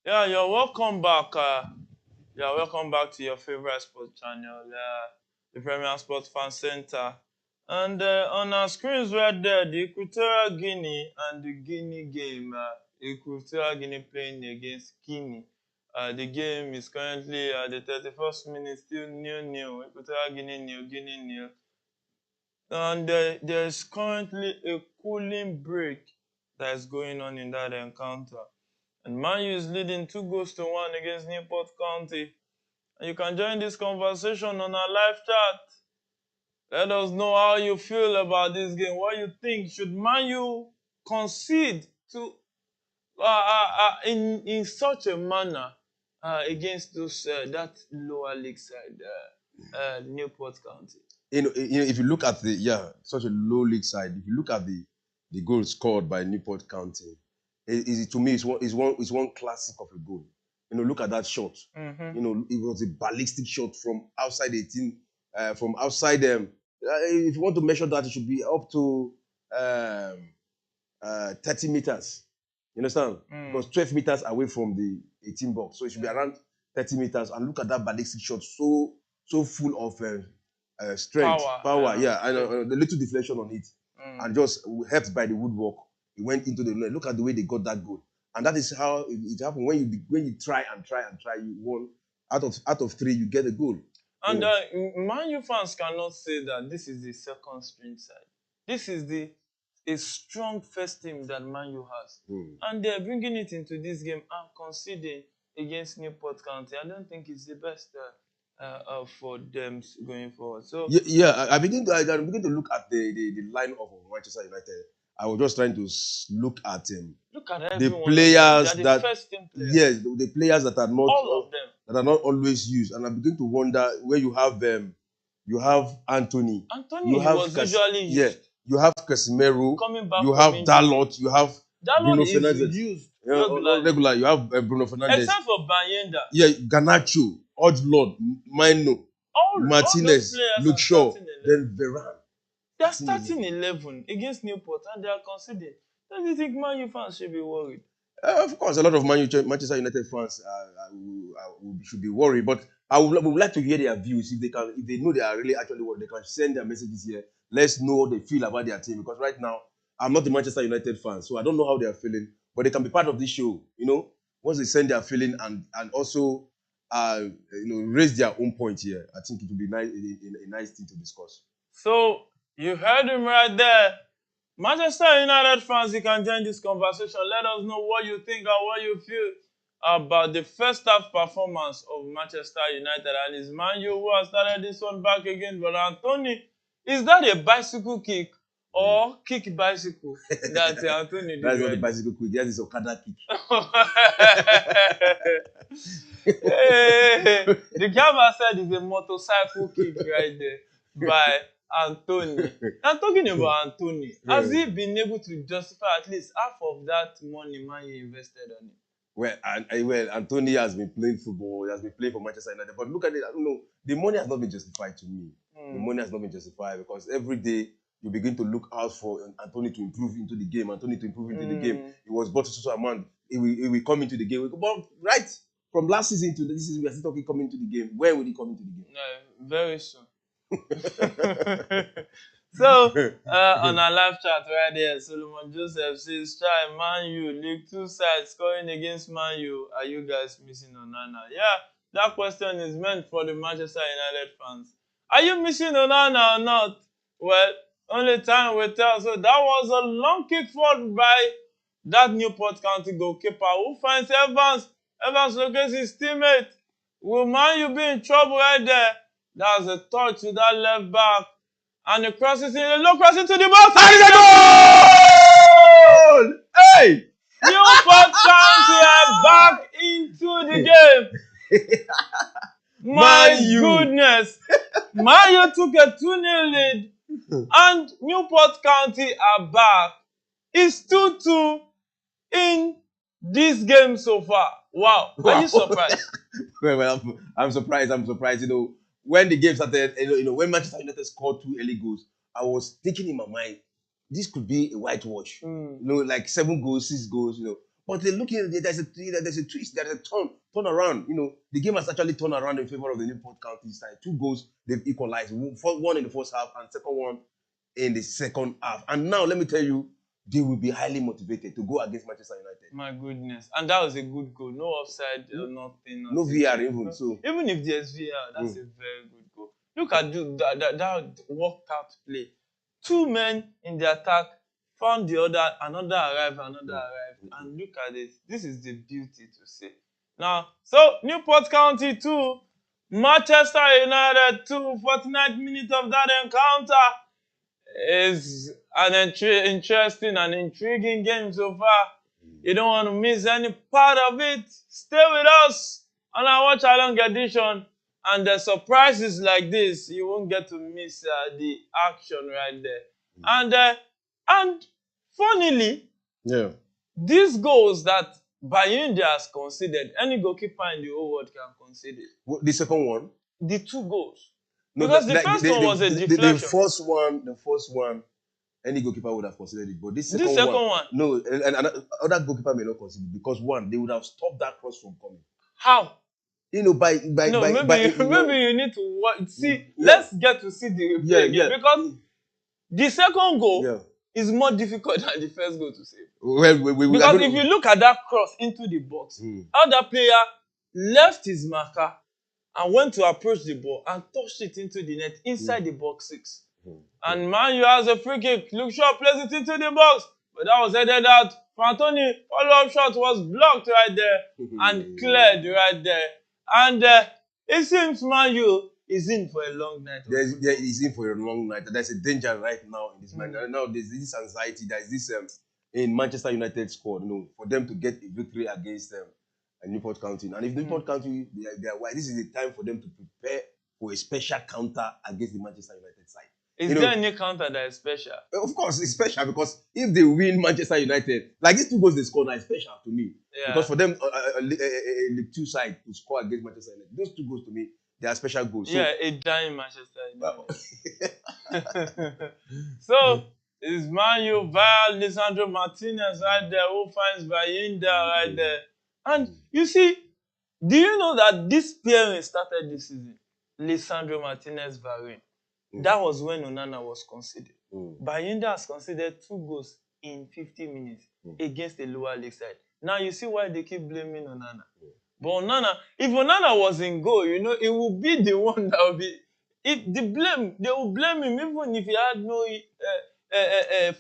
Yeah, you're welcome back. Welcome back to your favorite sports channel, the Premier Sports Fan Center. And on our screens right there, the Equatorial Guinea and the Guinea game. Equatorial Guinea playing against Guinea. The game is currently at the 31st minute, still nil-nil. Equatorial Guinea nil, Guinea nil. And there's currently a cooling break that is going on in that encounter. And Man U is leading 2-1 against Newport County. And you can join this conversation on our live chat. Let us know how you feel about this game. What you think? Should Man U concede to in such a manner against those that lower league side, Newport County? If you look at such a low league side, if you look at the goal scored by Newport County, to me it's one classic of a goal. Look at that shot. Mm-hmm. It was a ballistic shot from outside 18, from outside them. If you want to measure that, it should be up to 30 meters. You understand? Because 12 meters away from the 18 box, so it should be around 30 meters. And look at that ballistic shot, so full of strength, power, and the little deflection on it, and just helped by the woodwork. It went into the net. Look at the way they got that goal, and that is how it happened. When you try, you won. Out of three, you get a goal. And Man U fans cannot say that this is the second string side. This is a strong first team that Man U has, and they're bringing it into this game and conceding against Newport County. I don't think it's the best for them going forward. So I begin to look at the lineup of Manchester United. I was just trying to look at the players that first team players. Yes, the players that are not all of them that are not always used, and I begin to wonder where you have Anthony. You have was usually used. Yeah, you have Casemiro. Coming back you have Dalot. You have Bruno Fernandes. Used regular. You have Bruno Fernandes. Except for Bayenda. Yeah, Garnacho, Odlord, Mino, Martinez, Luke Shaw, then Varane. They're starting 11 against Newport and they are conceding. Don't you think Man U fans should be worried? Of course, a lot of Manchester United fans should be worried, but I would like to hear their views. If they know they are really actually worried, they can send their messages here. Let's know what they feel about their team, because right now I'm not a Manchester United fan, so I don't know how they are feeling. But they can be part of this show, once they send their feeling and also raise their own point here. I think it will be nice, a nice thing to discuss. So you heard him right there. Manchester United fans, you can join this conversation. Let us know what you think and what you feel about the first half performance of Manchester United. And it's Man U who has started this one back again. But Anthony, is that a bicycle kick or kick bicycle that Anthony did? That's not a bicycle kick. That is Okada kick. Hey, the camera said it's a motorcycle kick right there by Anthony. I'm talking about Anthony. Has he been able to justify at least half of that money Man U invested on him? Well, Anthony has been playing football. He has been playing for Manchester United. But look at it. I don't know. The money has not been justified to me. The money has not been justified because every day you begin to look out for Anthony to improve into the game. The game. He was bought to so amount. He will come into the game. But right from last season to this season, we are still talking coming to the game. When will he come into the game? Very soon. So on our live chat right there, Solomon Joseph says, "Try Man U, League 2 side scoring against Man U. Are you guys missing Onana?" Yeah, that question is meant for the Manchester United fans. Are you missing Onana or not? Well, only time will tell. So that was a long kick forward by that Newport County goalkeeper who finds Evans. Evans locates his teammate. Will Man U be in trouble right there? That's a touch to that left back. And the crosses in a low cross into the box. And it's a goal! Hey! Newport County are back into the game. My goodness. Man U took a 2-0 lead. And Newport County are back. It's 2-2 in this game so far. Wow. Are you surprised? Well, I'm surprised. When the game started, when Manchester United scored 2 early goals, I was thinking in my mind, this could be a whitewash. Like 7 goals, 6 goals, But they're looking, there's a twist, there's a turn around. The game has actually turned around in favor of the Newport County side. 2 goals, they've equalized. One in the first half and second one in the second half. And now, let me tell you, they will be highly motivated to go against Manchester United. My goodness. And that was a good goal. No offside, nothing. No VR even. So even if there's VR, that's a very good goal. Look at that worked out play. 2 men in the attack found another arrived. And look at this. This is the beauty to see. Now, so Newport County 2, Manchester United 2, 49th minute of that encounter. Is an interesting and intriguing game so far. You don't want to miss any part of it. Stay with us on our Watch Along edition. And the surprises like this, you won't get to miss the action right there. And funnily, these goals that Bayindia has conceded, any goalkeeper in the whole world can concede it. The second one? The 2 goals. No, because the first one was a deflection. The first one, any goalkeeper would have considered it. But this second one, no, and other goalkeeper may not consider it because one, they would have stopped that cross from coming. How? Maybe you need to watch. See, let's get to see the replay again because the second goal is more difficult than the first goal to save. Because if you look at that cross into the box, how that player left his marker and went to approach the ball and touched it into the net inside the box 6. And Man U has a free kick. Luke Shaw plays it into the box. But that was headed out. Anthony, follow-up shot was blocked right there and cleared right there. And it seems Man U is in for a long night. He's in for a long night. There's a danger right now in this match. Now there's this anxiety. There's this in Manchester United squad, for them to get a victory against them. Newport County. And if Newport County, they are wide, this is the time for them to prepare for a special counter against the Manchester United side. Is there any counter that is special? Of course, it's special because if they win Manchester United, like these 2 goals they scored are special to me. Because for them, League 2 side to score against Manchester United, those 2 goals to me, they are special goals. So, a dying Manchester United. So, it's Man U via Lisandro Martinez right there who finds Bayindia right there. And you see, do you know that this pairing started this season? Lisandro Martinez Varane. That was when Onana was considered. Bayindia has considered 2 goals in 50 minutes against the lower league side. Now you see why they keep blaming Onana. But Onana, if Onana was in goal, it will be the one that will be. They will blame him even if he had no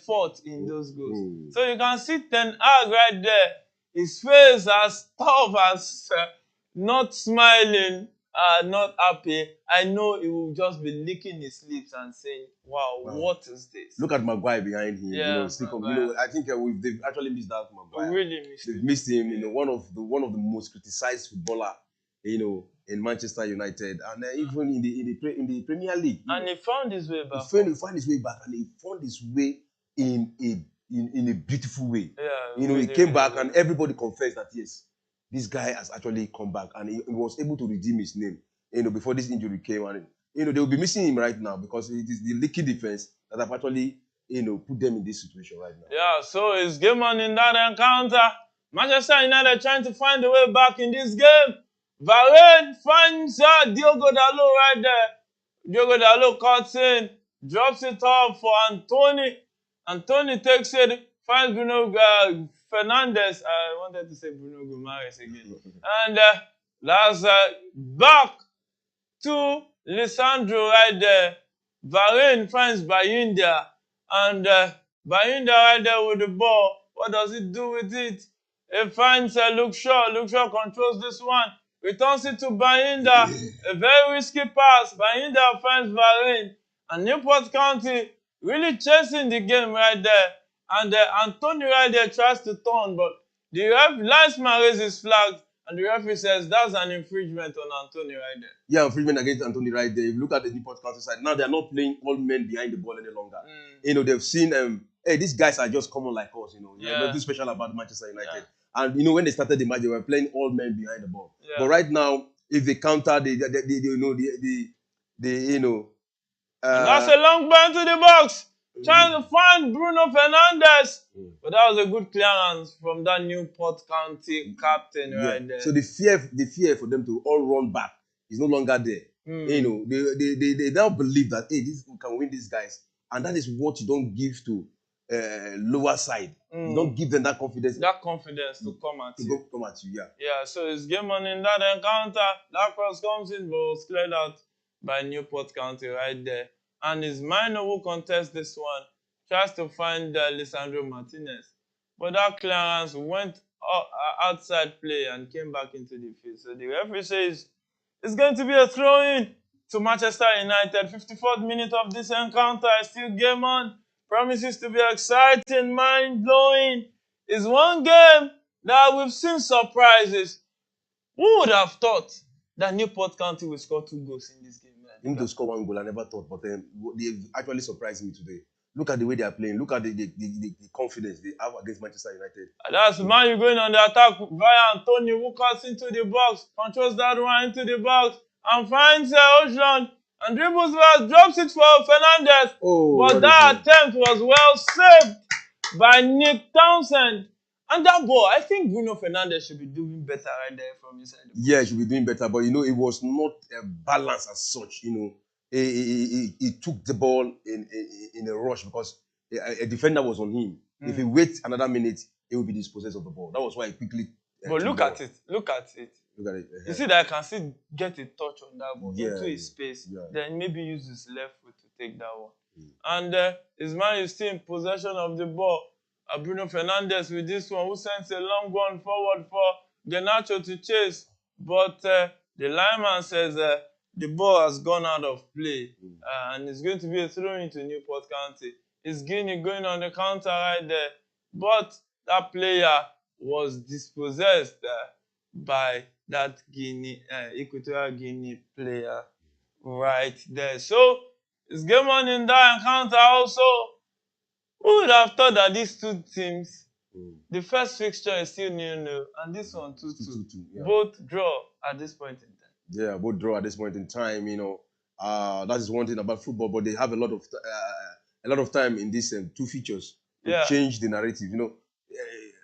fault in those goals. So you can see Ten Hag right there. His face as tough as not smiling, not happy. I know he will just be licking his lips and saying, wow, what is this? Look at Maguire behind him. Yeah, I think they've actually missed out Maguire. Really missed him. One of the most criticized footballer, in Manchester United, and even in the Premier League. And he found his way back. He found his way back, and he found his way in a beautiful way. He came back, and everybody confessed that yes, this guy has actually come back, and he was able to redeem his name. Before this injury came, and they will be missing him right now because it is the leaky defense that have actually put them in this situation right now. Yeah, so it's game on in that encounter. Manchester United trying to find a way back in this game. Varane finds Diogo Dalot right there. Diogo Dalot cuts in, drops it off for Anthony. Anthony takes it, finds Bruno Fernandes. I wanted to say Bruno Guimaraes again. And that's back to Lisandro right there. Varane finds Bayindia. And Bayindia right there with the ball. What does he do with it? He finds Luke Shaw. Luke Shaw controls this one. Returns it to Bayindia. A very risky pass. Bayindia finds Varane. And Newport County really chasing the game right there. And Anthony right there tries to turn, but the linesman raises his flag, and the referee says that's an infringement on Anthony right there. Yeah, infringement against Anthony right there. If you look at the Newport County side, now they are not playing all men behind the ball any longer. They've seen, hey, these guys are just common like us, nothing special about Manchester United. And, when they started the match, they were playing all men behind the ball. But right now, if they counter, they that's a long ball into the box. trying to find Bruno Fernandes. But that was a good clearance from that Newport County captain right there. So the fear for them to all run back is no longer there. You know, they now believe that hey, this we can win these guys, and that is what you don't give to lower side. You don't give them that confidence. That confidence to come at you. Come at you, yeah. Yeah, so it's game on in that encounter. That cross comes in, but was cleared out by Newport County right there. And it's Minor who contests this one. Tries to find Lisandro Martinez. But that clearance went outside play and came back into the field. So the referee says it's going to be a throw-in to Manchester United. 54th minute of this encounter. Still game on. Promises to be exciting, mind-blowing. It's one game that we've seen surprises. Who would have thought that Newport County will score 2 goals in this game? They need to score 1 goal. I never thought, but they actually surprised me today. Look at the way they are playing. Look at the confidence they have against Manchester United. That's Man U going on the attack via Anthony, who cuts into the box, controls that one into the box, and finds Ocean, and dribbles well, drops it for Fernandes. But that attempt was well saved by Nick Townsend. And that ball, I think Bruno Fernandes should be doing better right there from inside the box. Yeah, he should be doing better, but you know, it was not a balance as such. You know, he took the ball in a rush because a defender was on him. If he waits another minute, he will be dispossessed of the ball. That was why he quickly. But look at it. Look at it. You see that I can still get a touch on that ball into his space. Then maybe use his left foot to take that one. And his man is still in possession of the ball. Bruno Fernandes with this one, who sends a long one forward for Garnacho to chase. But the lineman says the ball has gone out of play. And it's going to be a throw into Newport County. It's Guinea going on the counter right there. But that player was dispossessed by that Equatorial Guinea player right there. So it's game on in that encounter also. Who would have thought that these two teams, the first fixture is still 0-0, and this one 2-2. Both draw at this point in time. Yeah, both draw at this point in time. You know, that is one thing about football, but they have a lot of time in these 2 features to change the narrative. You know,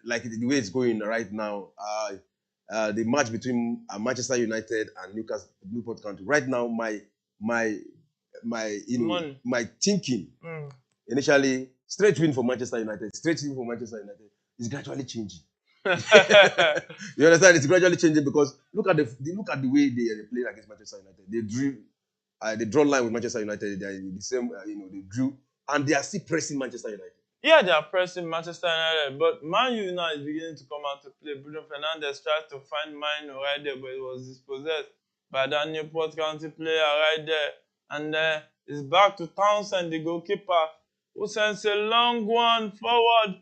like the way it's going right now. The match between Manchester United and Newport County. Right now, my thinking initially. Straight win for Manchester United. Is gradually changing. You understand? It's gradually changing because look at the way they played against Manchester United. They draw line with Manchester United. They are the same. They drew, and they are still pressing Manchester United. Yeah, they are pressing Manchester United, but Man U now is beginning to come out to play. Bruno Fernandes tried to find Mino right there, but it was dispossessed by that Newport County player right there, and it's back to Townsend, the goalkeeper, who sends a long one forward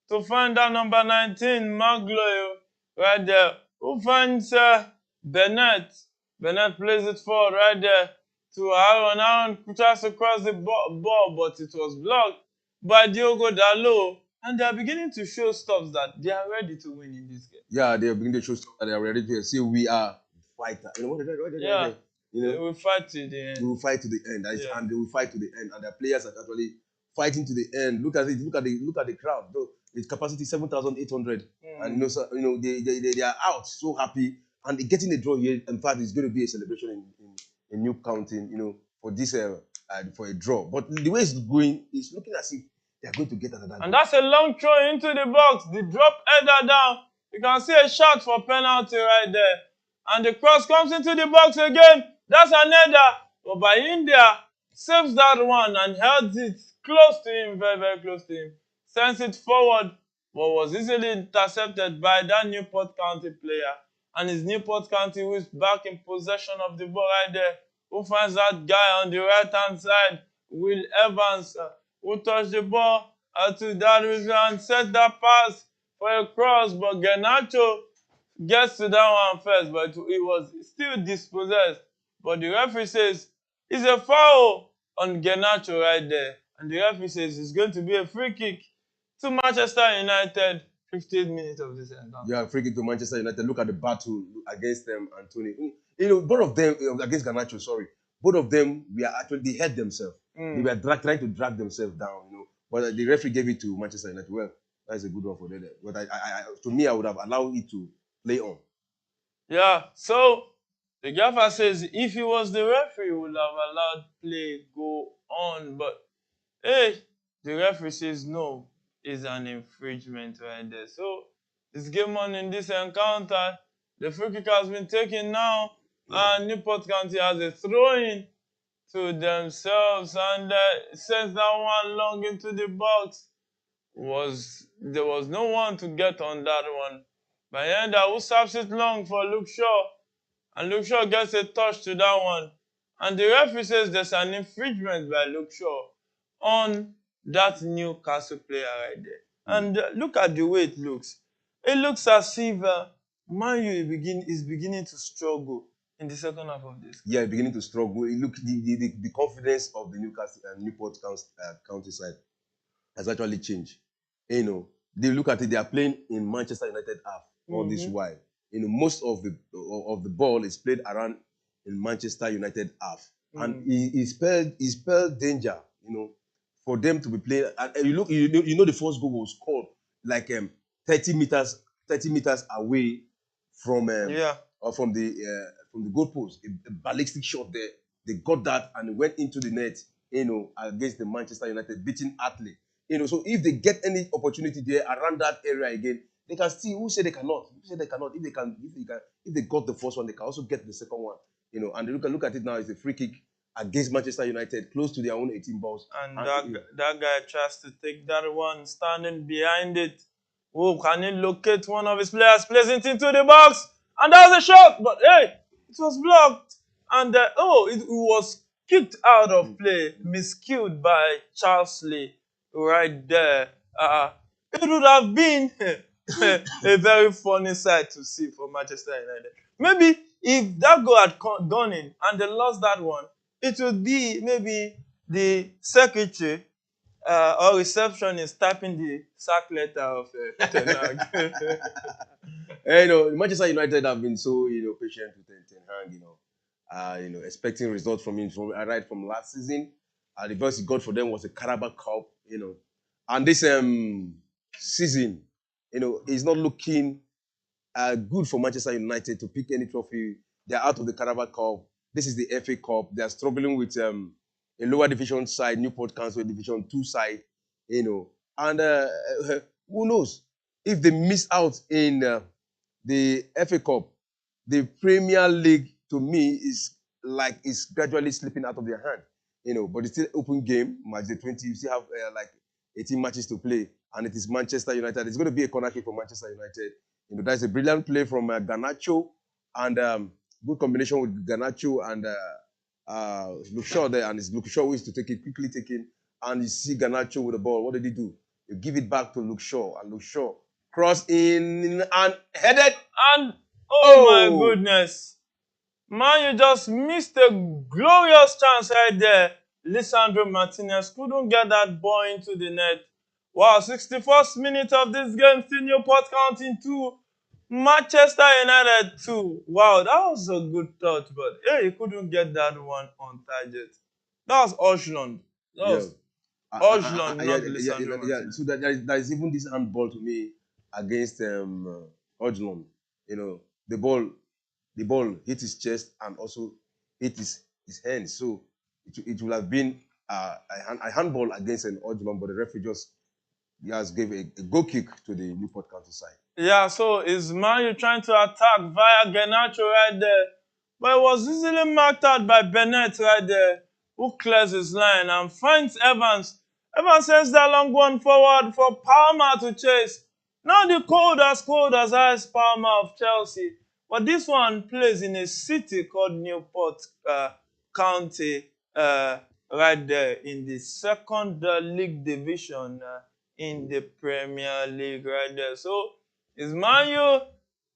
to find that number 19, Magloyo, right there, who finds Bennett. Bennett plays it forward right there to Aaron. Aaron tries to cross the ball, but it was blocked by Diogo Dalot. And they are beginning to show stuff that they are ready to win in this game. Yeah, they are beginning to show stuff that they are ready to see we are fighter. You know what? They will fight to the end. We will fight to the end, and they will fight to the end. And the players are actually fighting to the end. Look at it. Look at the crowd. Though its capacity 7,800, and they are out so happy and getting a draw here. In fact, it's going to be a celebration in Newport County, for this for a draw. But the way it's going, it's looking as if they are going to get another. And that's a long throw into the box. The drop header down. You can see a shot for penalty right there, and the cross comes into the box again. That's an header, but by India saves that one and held it close to him, very, very close to him. Sends it forward, but was easily intercepted by that Newport County player. And it's Newport County who is back in possession of the ball right there, who finds that guy on the right-hand side, Will Evans, who touched the ball to that and set that pass for a cross, but Garnacho gets to that one first, but it was still dispossessed. But the referee says it's a foul on Garnacho right there. And the referee says it's going to be a free kick to Manchester United, 15th minute of this encounter. Yeah, free kick to Manchester United. Look at the battle against them, Anthony. Both of them, against Garnacho, sorry. Both of them, they hurt themselves. They were trying to drag themselves down, but the referee gave it to Manchester United. Well, that's a good one for them. But to me, I would have allowed it to play on. Yeah, so the gaffer says if he was the referee, he would have allowed play go on. But hey, the referee says no, it's an infringement right there. So it's game on in this encounter. The free kick has been taken now, and Newport County has a throw-in to themselves, and sends that one long into the box. There was no one to get on that one. By the end, who serves it long for Luke Shaw, and Luke Shaw gets a touch to that one. And the referee says there's an infringement by Luke Shaw on that Newcastle player right there. And look at the way it looks. It looks as if Man U is beginning to struggle in the second half of this. Yeah, beginning to struggle. Look, the confidence of the Newcastle and Newport County side has actually changed. You know, they look at it, they are playing in Manchester United half all this while. You know, most of the ball is played around in Manchester United half. And he spelled danger, you know, for them to be playing. And you know the first goal was scored like 30 meters away from from the goalpost. A ballistic shot there. They got that and it went into the net, you know, against the Manchester United, beating Atley. You know, so if they get any opportunity there around that area again, they can still. Who say they cannot? Who say they cannot? If they got the first one, they can also get the second one. You know, and look at it now. It's a free kick against Manchester United, close to their own 18 balls. And that guy tries to take that one, standing behind it. Oh, can he locate one of his players? Plays it into the box, and that was a shot. But hey, it was blocked, and it was kicked out of play, miscued by Charles Lee right there. It would have been a very funny sight to see for Manchester United. Maybe if that goal had gone in and they lost that one, it would be maybe the secretary or receptionist typing the sack letter of Ten Hag. You know, Manchester United have been so patient with Ten Hag, expecting results from him right from last season. The best he got for them was a Carabao Cup, you know, and this season, you know, is not looking good for Manchester United to pick any trophy. They're out of the Carabao Cup. This is the FA Cup. They're struggling with a lower division side, Newport County Division 2 side, you know. And who knows? If they miss out in the FA Cup, the Premier League, to me, is gradually slipping out of their hand, you know. But it's still open game. Match day 20, you still have 18 matches to play, and it is Manchester United. It's going to be a corner kick for Manchester United. You know, that's a brilliant play from Garnacho, and good combination with Garnacho and Luke Shaw there, and it's Luke Shaw who is to take it, quickly taken, and you see Garnacho with the ball. What did he do? You give it back to Luke Shaw, and Luke Shaw crossed in and headed, and oh my goodness, man, you just missed a glorious chance right there. Lisandro Martinez couldn't get that ball into the net. Wow, 61st minute of this game, still Newport County 2, Manchester United 2. Wow, that was a good touch, but hey, he couldn't get that one on target. That was Oshland. That was Oshland, not Lisandro Martinez. So there is even this handball to me against Oshland. You know, the ball hit his chest and also hit his hand. So it would have been a handball against an Oshland, but the referee just gave a goal kick to the Newport County side. Yeah, so is Man U trying to attack via Garnacho right there? But it was easily marked out by Bennett right there, who clears his line and finds Evans. Evans sends that long one forward for Palmer to chase. Now the cold as ice Palmer of Chelsea. But this one plays in a city called Newport County, right there in the second league division in the Premier League right there. So is Man U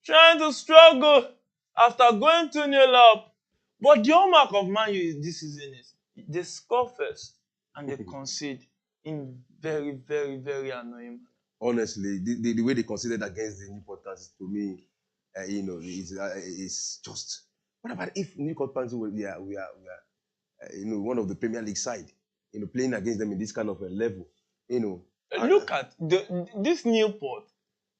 trying to struggle after going 2-0 up? But the hallmark of Man U this season is they score first and they concede in very, very, very annoying manner. Honestly, the way they conceded against the Newport County, to me, it's just. What about if Newport County we are one of the Premier League side, playing against them in this kind of a level? You know. Look at this Newport.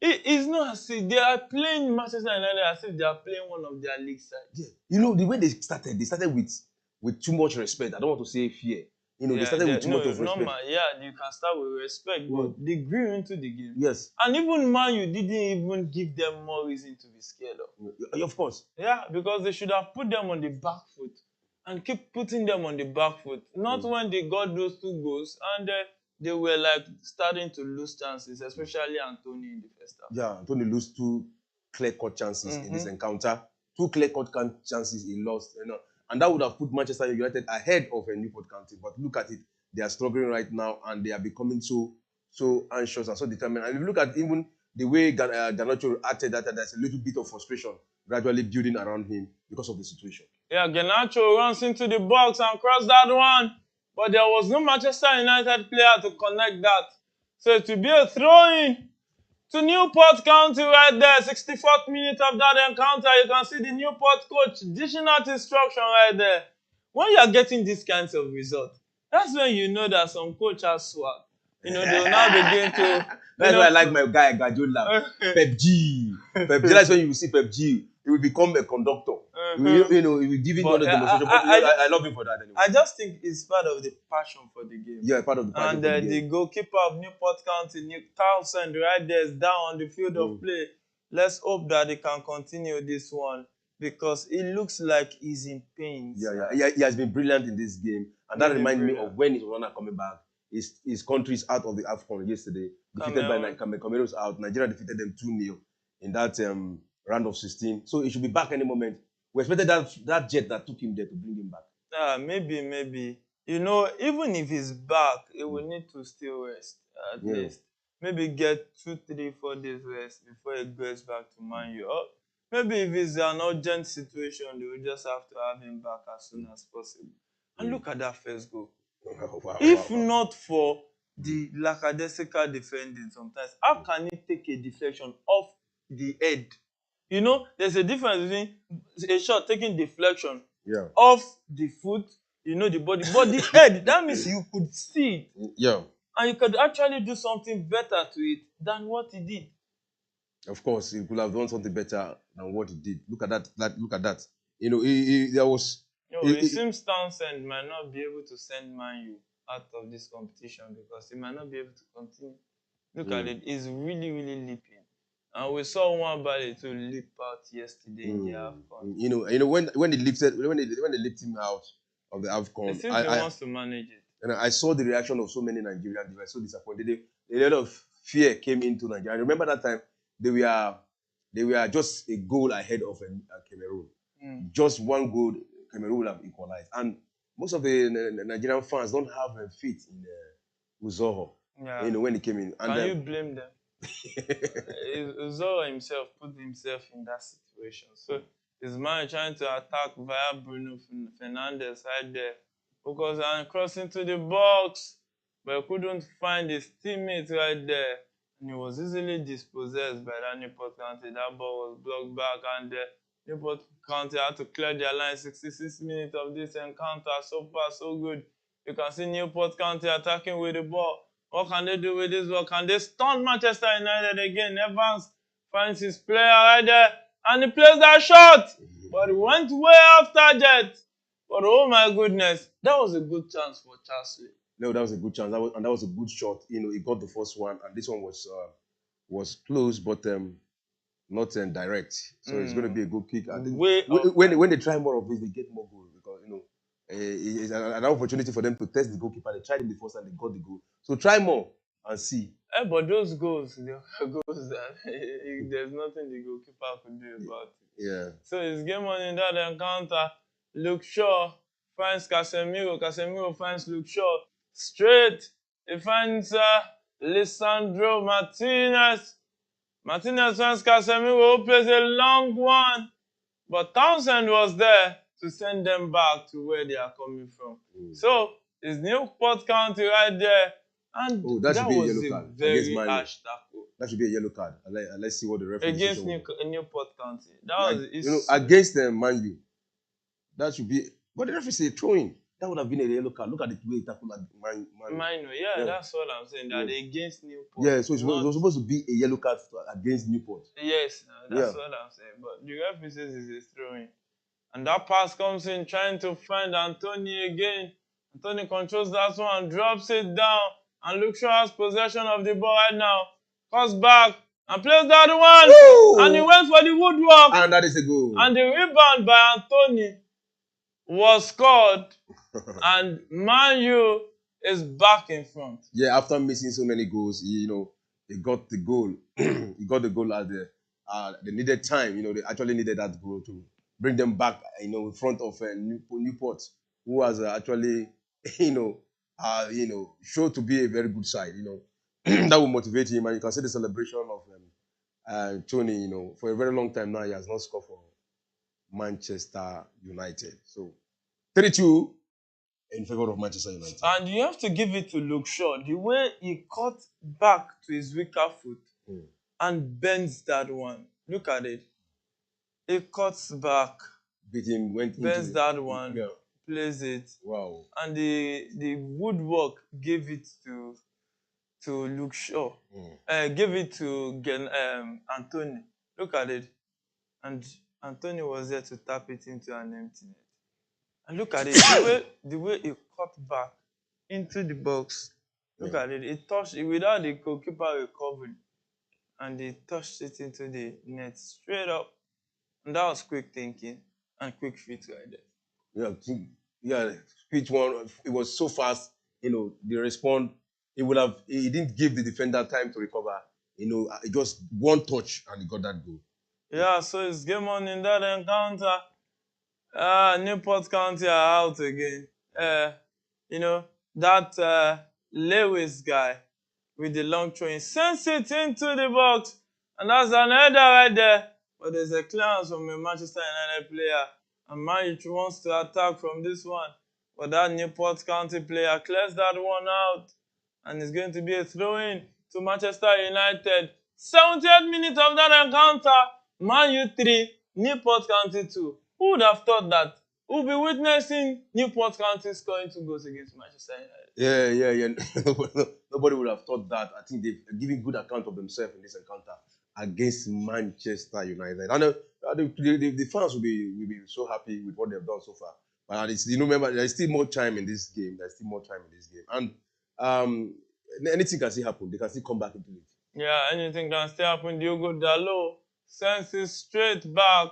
It is not as if they are playing Manchester United as if they are playing one of their league sides. Yeah. You know, the way they started with too much respect. I don't want to say fear. You know, they started with too much of respect. Normal, yeah, you can start with respect, but they grew into the game. Yes. And even Man U didn't even give them more reason to be scared of. Of course. Yeah, because they should have put them on the back foot and keep putting them on the back foot. Not when they got those 2 goals and they were like starting to lose chances, especially Anthony in the first half. Yeah, Anthony lost 2 clear-cut chances in this encounter. 2 clear-cut chances he lost, you know, and that would have put Manchester United ahead of Newport County. But look at it, they are struggling right now, and they are becoming so anxious and so determined. And if you look at even the way Garnacho acted, that there's a little bit of frustration gradually building around him because of the situation. Yeah, Garnacho runs into the box and crosses that one, but there was no Manchester United player to connect that. So it will be a throw-in to Newport County right there. 64th minute of that encounter. You can see the Newport coach dishing out instruction right there. When you are getting these kinds of results, that's when you know that some coach has swag. You know, they will now begin to... That's why I like my guy, Guardiola. Pep G. That's when you will see Pep G. He will become a conductor. You know, he will give it all the demonstration. I love him for that anyway. I just think it's part of the passion for the game. Yeah, part of the passion and for the game. The goalkeeper of Newport County, Nick Townsend, right there is down on the field of play. Let's hope that he can continue this one because it looks like he's in pain. Yeah. He has been brilliant in this game. And that reminds me of when his runner coming back. His country is out of the AFCON yesterday. Defeated by Cameroon's out. Nigeria defeated them 2-0 in that round of 16. So he should be back any moment. We expected that jet that took him there to bring him back. Maybe. You know, even if he's back, he will need to still rest at least. Maybe get 2, 3, 4 days rest before he goes back to Man U. Or maybe if it's an urgent situation, they will just have to have him back as soon as possible. And look at that first goal. If not for the lackadaisical defending sometimes, how can he take a deflection off the head? You know, there's a difference between a shot taking deflection off the foot, you know, the body, but the head, that means you could see it. Yeah. And you could actually do something better to it than what he did. Of course, he could have done something better than what he did. Look at that. Look at that. You know, there was... it seems Townsend might not be able to send Man U out of this competition because he might not be able to continue. Look at it. He's really, really leaping. And we saw one body to leap out yesterday in the AFCON. You know when they lifted him out of the AFCON, it seems he wants to manage it. And I saw the reaction of so many Nigerians. They were so disappointed. A lot of fear came into Nigeria. I remember that time they were just a goal ahead of Cameroon. Just one goal, Cameroon will have equalized. And most of the Nigerian fans don't have faith in Uzoho. Yeah. You know, when he came in. And can you blame them? Uzoho himself put himself in that situation. So his man trying to attack via Bruno Fernandes right there. Because and crossing to the box, but couldn't find his teammate right there. And he was easily dispossessed by that Newport County. That ball was blocked back, and Newport County had to clear their line. 66 minutes of this encounter. So far, so good. You can see Newport County attacking with the ball. What can they do with this ball? Can they stun Manchester United again? Evans finds his player right there, and he plays that shot. But he went way off target. But oh my goodness, that was a good chance for Chelsea. No, that was a good chance. That was a good shot. You know, he got the first one, and this one was close, but not direct. So it's going to be a good kick. I think when they try more of this, they get more goals because you know it's an opportunity for them to test the goalkeeper. They tried him the first time, they got the goal. So try more and see. But those goals, they are goals that there's nothing the goalkeeper could do about it. Yeah. So it's game on in that encounter. Luke Shaw finds Casemiro. Casemiro finds Luke Shaw. Straight. He finds Lisandro Martinez. Martinez finds Casemiro, who plays a long one. But Townsend was there to send them back to where they are coming from. So it's Newport County right there. And that was a very harsh tackle. That should be a yellow card. Let's see what the referee against Newport County. That was against Man U. That should be. But the referee said throwing. that would have been a yellow card. Look at the way he tackled Man. Minor, yeah, that's what I'm saying. That against Newport. Yeah, so it was supposed to be a yellow card against Newport. Yes, that's what I'm saying. But the referee says it's a throw-in. And that pass comes in, trying to find Anthony again. Anthony controls that one, drops it down, and Luke Shaw has possession of the ball right now. Cuts back and plays that one. Woo! And he went for the woodwork. And that is a goal. And the rebound by Anthony was scored. And Man U is back in front. Yeah, after missing so many goals, he got the goal. He got the goal at the needed time. They actually needed that goal to bring them back, in front of Newport, who has actually, showed to be a very good side. That will motivate him, and you can see the celebration of Tony. For a very long time now, he has not scored for Manchester United. So 3-2 in favor of Manchester United. And you have to give it to Luke Shaw, the way he cut back to his weaker foot and bends that one. Look at it. He cuts back, bends that one, plays it. Wow. And the woodwork gave it to Luke Shaw. Gave it to Anthony. Look at it. And Anthony was there to tap it into an empty net. And look at it, the way he cut back into the box. Look at it. He touched it without the goalkeeper recovering. And he touched it into the net straight up. And that was quick thinking and quick feet right there. Yeah, speech one. It was so fast. The response. He didn't give the defender time to recover. Just one touch and he got that goal. Yeah, so it's game on in that encounter. Newport County are out again. That Lewis guy with the long throw, sends it into the box. And that's an header right there. But there's a clearance from a Manchester United player. And Man U wants to attack from this one. But that Newport County player clears that one out. And it's going to be a throw-in to Manchester United. 70th minute of that encounter. Man U 3, Newport County 2. Who would have thought that? We'll be witnessing Newport County scoring 2 goals against Manchester Yeah. United. Nobody would have thought that. I think they've given good account of themselves in this encounter against Manchester United. And the fans will be so happy with what they've done so far. But remember, there's still more time in this game. And anything can still happen. They can still come back into it. Yeah, anything can still happen. Diogo Dalot sends it straight back.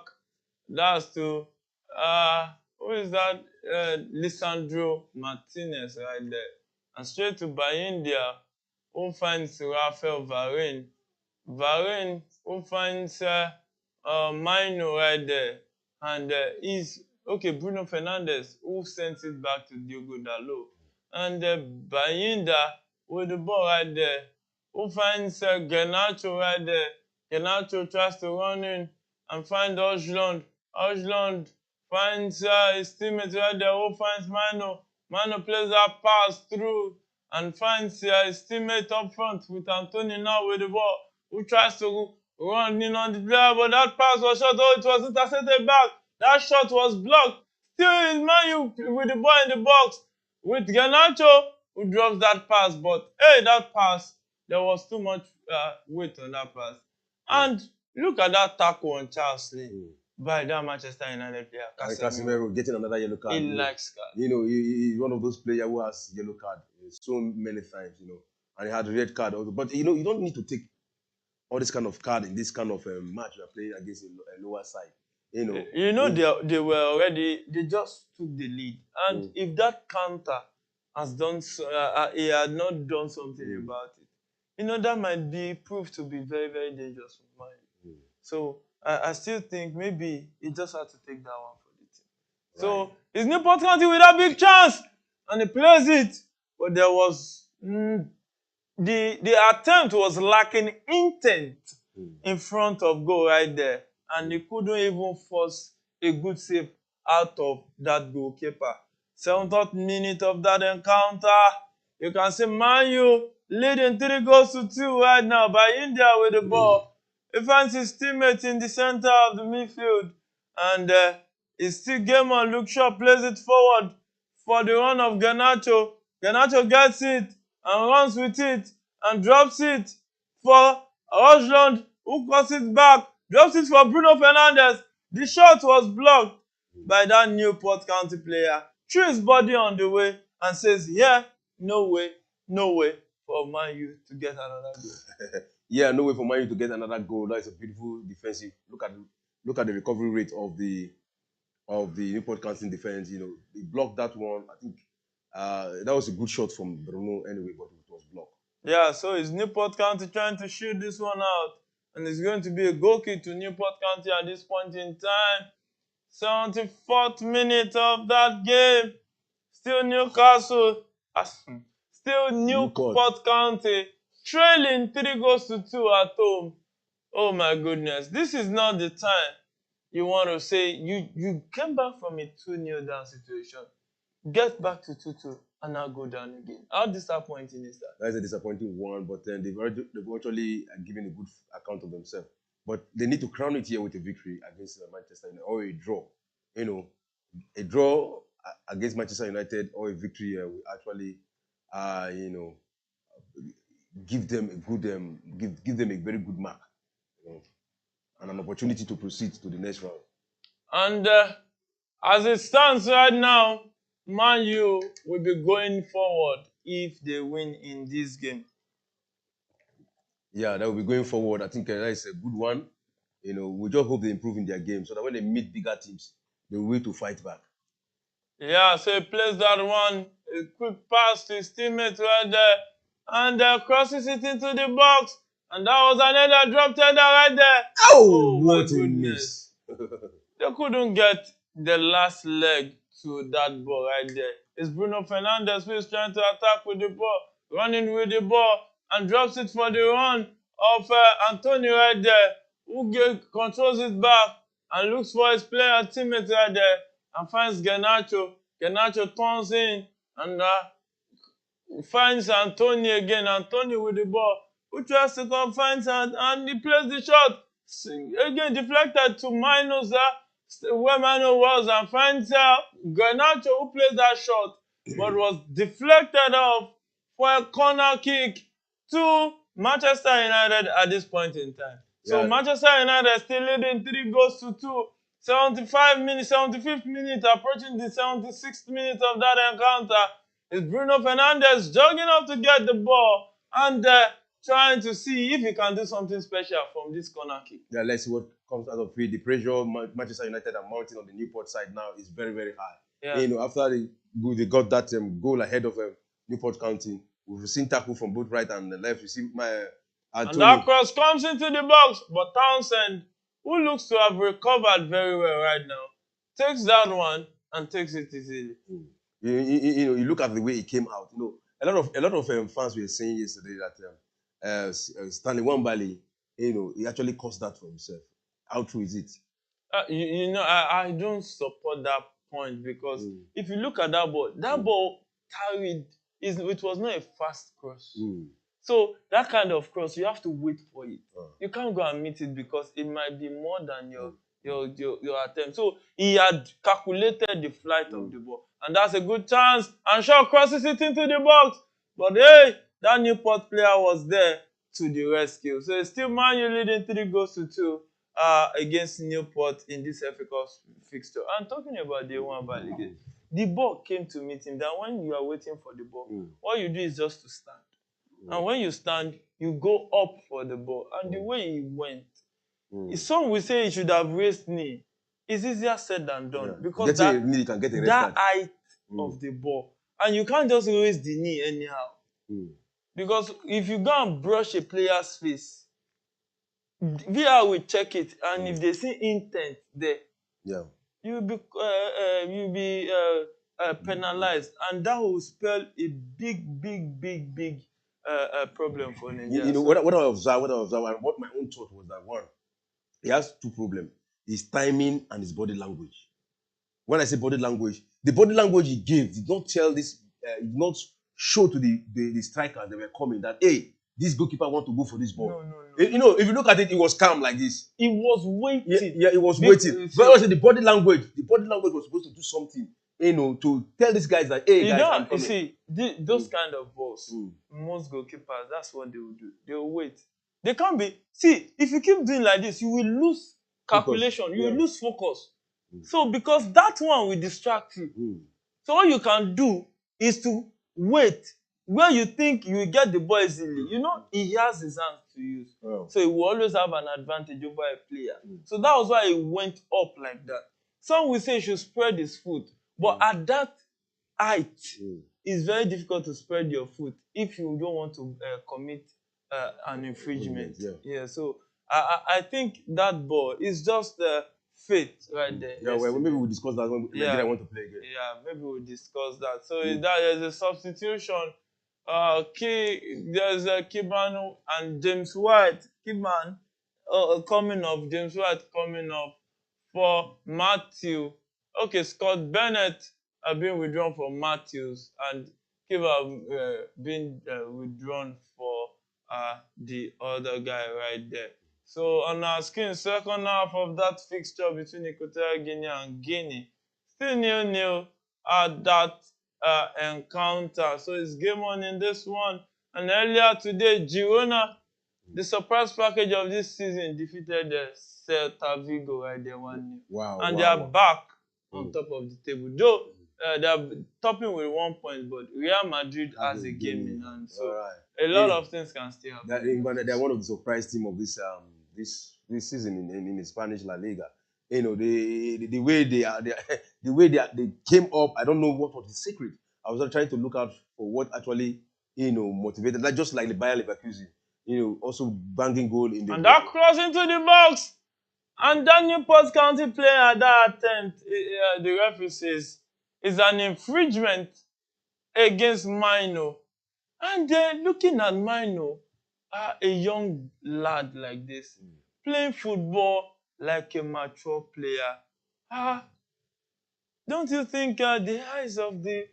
That's to who is that? Lisandro Martinez right there. And straight to Bayindia, who finds Rafael Varane. Varane, who finds Mino right there. And Bruno Fernandes, who sends it back to Diogo Dalot. And Bayinda with the ball right there, who finds Garnacho right there. Garnacho tries to run in and find Ojlund. Ojlund finds his teammate right there, who finds Mino. Mino plays that pass through and finds his teammate up front with Anthony now with the ball, who tries to run in on the player, but that pass was shot. Oh, it was intercepted back. That shot was blocked. Still is Man U with the ball in the box with Garnacho, who drops that pass. But hey, that pass, there was too much weight on that pass. And look at that tackle on Charles Lee by that Manchester United player. Casemiro getting another yellow card. He likes card. He's one of those players who has yellow card so many times, and he had a red card also. But you don't need to take all this kind of card in this kind of match you're playing against a lower side. They were already, they just took the lead. And if that counter has done, he had not done something about it, that might be proved to be very, very dangerous for Man. So I still think maybe he just had to take that one for the team. Right. So it's Newport County with a big chance, and he plays it, but there was the attempt was lacking intent in front of goal right there, and he couldn't even force a good save out of that goalkeeper. 7th minute of that encounter, you can see Man U leading 3-2 right now by India with the ball. He finds his teammate in the center of the midfield, and it's still game on. Luke Shaw plays it forward for the run of Garnacho. Garnacho gets it and runs with it and drops it for Rojlund, who crosses it back, drops it for Bruno Fernandes. The shot was blocked by that Newport County player. Threw his body on the way and says, yeah, no way for Man U to get another goal. Yeah, no way for Man U to get another goal. That is a beautiful defensive. Look at the recovery rate of the Newport County defense. You know, they blocked that one. I think that was a good shot from Bruno anyway, but it was blocked. Yeah, so it's Newport County trying to shoot this one out, and it's going to be a goal kick to Newport County at this point in time. 74th minute of that game. Still Newcastle, still Newport County, trailing 3-2 at home. Oh my goodness, this is not the time you want to say you came back from a 2-0 down situation, get back to 2-2, and now go down again. How disappointing is that? That's a disappointing one, but then they've actually given a good account of themselves. But they need to crown it here with a victory against Manchester United or a draw. You know, a draw against Manchester United or a victory will actually, give them a good, give them a very good mark, and an opportunity to proceed to the next round. And as it stands right now, Man U will be going forward if they win in this game. Yeah, they will be going forward. I think that is a good one. You know, we just hope they improve in their game so that when they meet bigger teams, they will wait to fight back. Yeah, so he plays that one, a quick pass to his teammate right there, and crosses it into the box, and that was another drop tender right there. Oh what a miss! They couldn't get the last leg to that ball right there. It's Bruno Fernandes who is trying to attack with the ball, running with the ball, and drops it for the run of Antonio right there, who controls it back and looks for his player and teammate right there, and finds Garnacho. Garnacho turns in and finds Antonio again. Antonio with the ball, who tries to come finds and he plays the shot. Again, deflected to Minus where Mano was, and finds Garnacho, who plays that shot, but was deflected off for a corner kick to Manchester United at this point in time. So Manchester United still leading 3-2. 75th minute, approaching the 76th minute of that encounter, is Bruno Fernandes jogging up to get the ball and trying to see if he can do something special from this corner kick. Yeah, let's see what comes out of it. The pressure Manchester United are mounting on the Newport side now is very, very high. Yeah. You know, after they got that goal ahead of Newport County, we've seen tackle from both right and left. You see and that cross comes into the box, but Townsend, who looks to have recovered very well right now, takes that one and takes it easily. You look at the way he came out. You know, a lot of fans were saying yesterday that Stanley Nwabali, he actually caused that for himself. How true is it? I don't support that point because if you look at that ball carried. It was not a fast cross. So that kind of cross, you have to wait for it. You can't go and meet it because it might be more than your attempt. So he had calculated the flight of the ball. And that's a good chance. And Shaw crosses it into the box. But hey, that Newport player was there to the rescue. So it's still Man U leading 3-2 against Newport in this FA Cup fixture. And talking about the Nwabali game, the ball came to meet him. That when you are waiting for the ball, what you do is just to stand. And when you stand, you go up for the ball. And the way he went, some will say he should have raised knee. It's easier said than done. Because that height of the ball. And you can't just raise the knee anyhow. Because if you go and brush a player's face, VR will check it. And if they see intent there, you'll be penalized. And that will spell a big problem for Nigeria. You know, what I observed, and what my own thought was that one, he has two problems: his timing and his body language. When I say body language, the body language he gave did not tell this, did not show to the strikers that were coming that hey, this goalkeeper want to go for this ball. No. You know, if you look at it, it was calm like this. He was waiting. Yeah, he was waiting. But also the body language was supposed to do something. to tell these guys that, hey, You guys, I'm don't, you coming. see, those kind of balls, Mm. most goalkeepers, that's what they will do. They will wait. They can't be, see, if you keep doing like this, you will lose calculation, you will lose focus. So, because that one will distract you. So, what you can do is to wait where you think you will get the ball easily. You know, he has his hands to use. So, he will always have an advantage over a player. So, that was why he went up like that. Some will say he should spread his foot. But at that height, it's very difficult to spread your foot if you don't want to commit an infringement. Yeah, so I think that ball is just fate right there. Yeah, well, maybe we'll discuss that when Nigeria want to play again. Yeah, maybe we'll discuss that. So that there's a substitution. There's Kiban and James White. Kiban coming off. James White coming off for Matthew. Okay, Scott Bennett have been withdrawn for Matthews, and Kiba been withdrawn for the other guy right there. So on our screen, second half of that fixture between Equatorial Guinea and Guinea, still 0-0 at that encounter. So it's game on in this one. And earlier today, Girona, the surprise package of this season, defeated Celta Vigo right there 1-0. Wow. And they are back on top of the table. Though they are topping with 1 point, but Real Madrid has a game in hand. So a lot of things can still happen. They're one of the surprise team of this season in the Spanish La Liga. The way they came up, I don't know what was the secret. I was trying to look out for what actually motivated, not just like the Bayer Leverkusen, also banging goal in the and that cross into the box, and that Newport County player at that attempt, the referee says is an infringement against Mino. And looking at Mino, a young lad like this, playing football like a mature player. Don't you think the eyes of the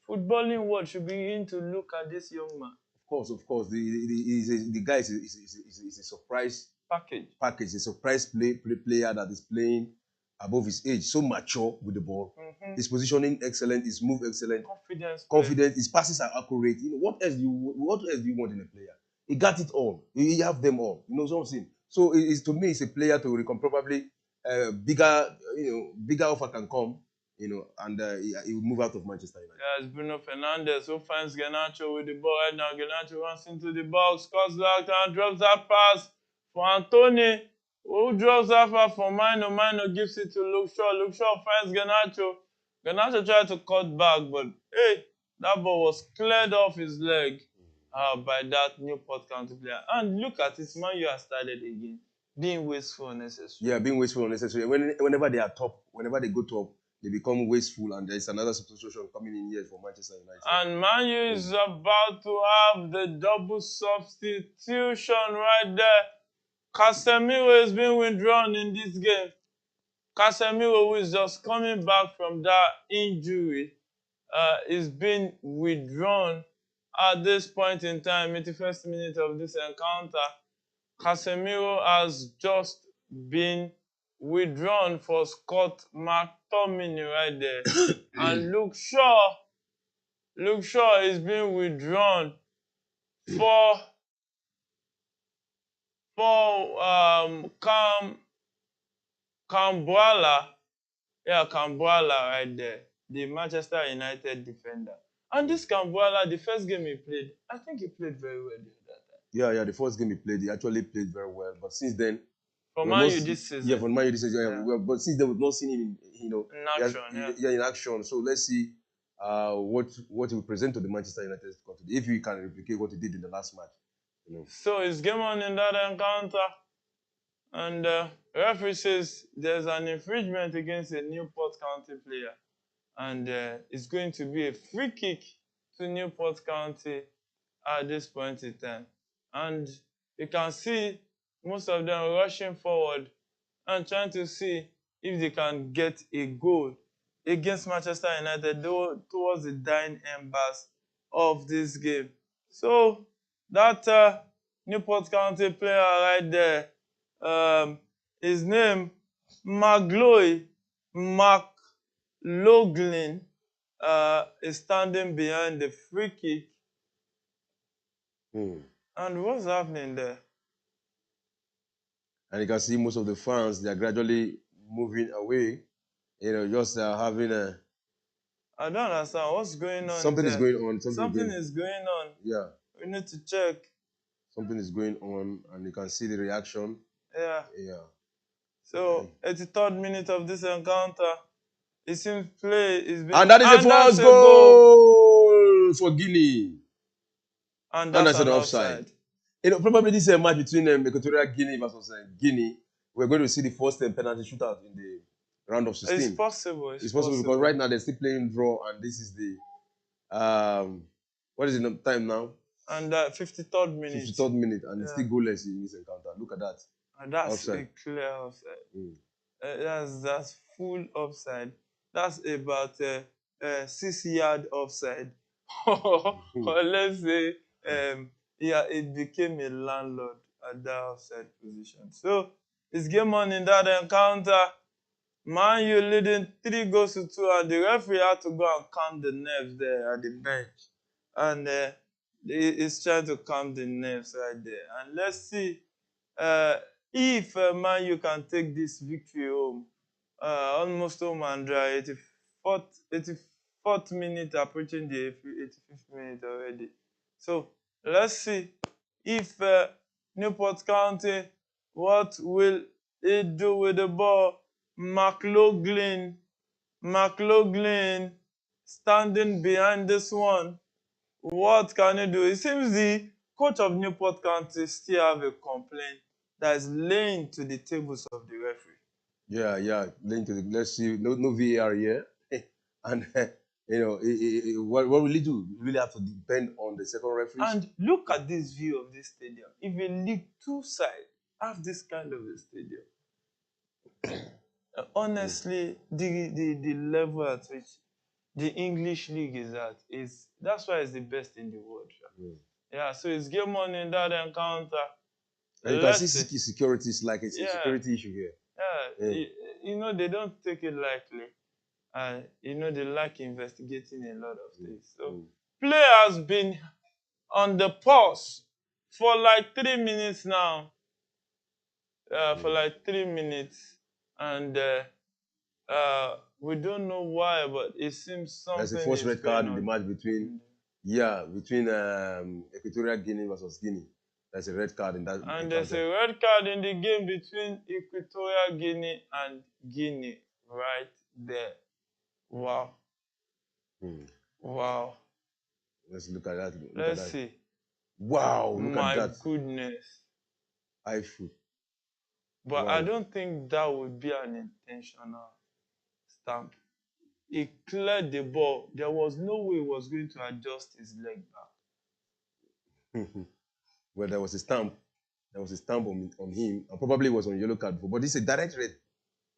footballing world should begin to look at this young man? Of course. The guy is a surprise package. A surprise player that is playing above his age, so mature with the ball. His positioning excellent, his move excellent, confidence. His passes are accurate. What else do you want in a player? He got it all. He have them all. You know what I'm saying? So to me, it's a player to recall. Probably bigger offer can come. And he will move out of Manchester United. Yeah, it's Bruno Fernandes who finds Garnacho with the ball right now. Garnacho runs into the box, cuts back and drops that pass for Anthony, who drops that pass for Mino. Mino gives it to Luke Shaw. Luke Shaw finds Garnacho. Garnacho tried to cut back, but hey, that ball was cleared off his leg by that Newport County player. And look at it, Man U has started again, being wasteful unnecessary. Yeah, being wasteful unnecessary. Whenever they are top, whenever they go top, they become wasteful, and there's another substitution coming in here for Manchester United. And Man U is about to have the double substitution right there. Casemiro has been withdrawn in this game. Casemiro, who is just coming back from that injury, is being withdrawn at this point in time, 81st minute of this encounter. Casemiro has just been withdrawn for Scott McTominay right there. And Luke Shaw is being withdrawn for Cambrala. Yeah, Cambrala right there. The Manchester United defender. And this Cambrala, the first game he played, I think he played very well the other time. Yeah, the first game he actually played very well. But since then, for Man U this season. Yeah, for Man U this season. Yeah. But since then, we've not seen him in action. In action. So let's see what he will present to the Manchester United squad today, if he can replicate what he did in the last match. So it's game on in that encounter, and referee says there's an infringement against a Newport County player, and it's going to be a free kick to Newport County at this point in time. And you can see most of them rushing forward and trying to see if they can get a goal against Manchester United towards the dying embers of this game. So that Newport County player right there, his name McLoy Loglin is standing behind the free kick. And what's happening there? And you can see most of the fans, they are gradually moving away. Just having a... I don't understand what's going on. Something there. is going on. Something is going on. Yeah. We need to check. Something is going on, and you can see the reaction. Yeah. Yeah. So, 83rd minute of this encounter, it seems play is being... And that is the first goal for Guinea. And that's an offside. Probably this is a match between Equatorial Guinea versus Guinea. We're going to see the first penalty shootout in the round of 16. It's possible. It's possible because right now they're still playing draw, and this is the what is the time now? And 53rd minute. 53rd minute, and it's still goalless in this encounter. Look at that. And that's offside. A clear offside. That's full offside. That's about 6-yard offside. Or let's say it became a landlord at that offside position. So it's game on in that encounter. Man U leading 3-2, and the referee had to go and calm the nerves there at the bench. And he's trying to calm the nerves right there. And let's see if Man U can take this victory home. Almost home and dry. 84th minute, approaching the 85th minute already. So let's see if Newport County, what will it do with the ball? McLaughlin standing behind this one. What can he do? It seems the coach of Newport County still have a complaint that is laying to the tables of the referee. Yeah, laying to the... Let's see, no VAR here. And, what will he do? You really have to depend on the second referee. And look at this view of this stadium. If a League 2 side have this kind of a stadium, honestly, the level at which the English league is at that's why it's the best in the world. Yeah, so it's game on in that encounter. And you can see security is like it's a security issue here. Yeah, they don't take it lightly. They like investigating a lot of things. So play has been on the pause for like 3 minutes now. For like 3 minutes. And we don't know why, but it seems something. There's the first red card in the match between Equatorial Guinea versus Guinea. There's a red card in that. And there's a red card in the game between Equatorial Guinea and Guinea right there. Wow. Wow. Let's look at that. Let's see. Wow, look at that. My goodness. iFoot. But wow. I don't think that would be an intentional stamp. He cleared the ball. There was no way he was going to adjust his leg back. Well, there was a stamp. There was a stamp on him, and probably was on yellow card. But this is a direct red.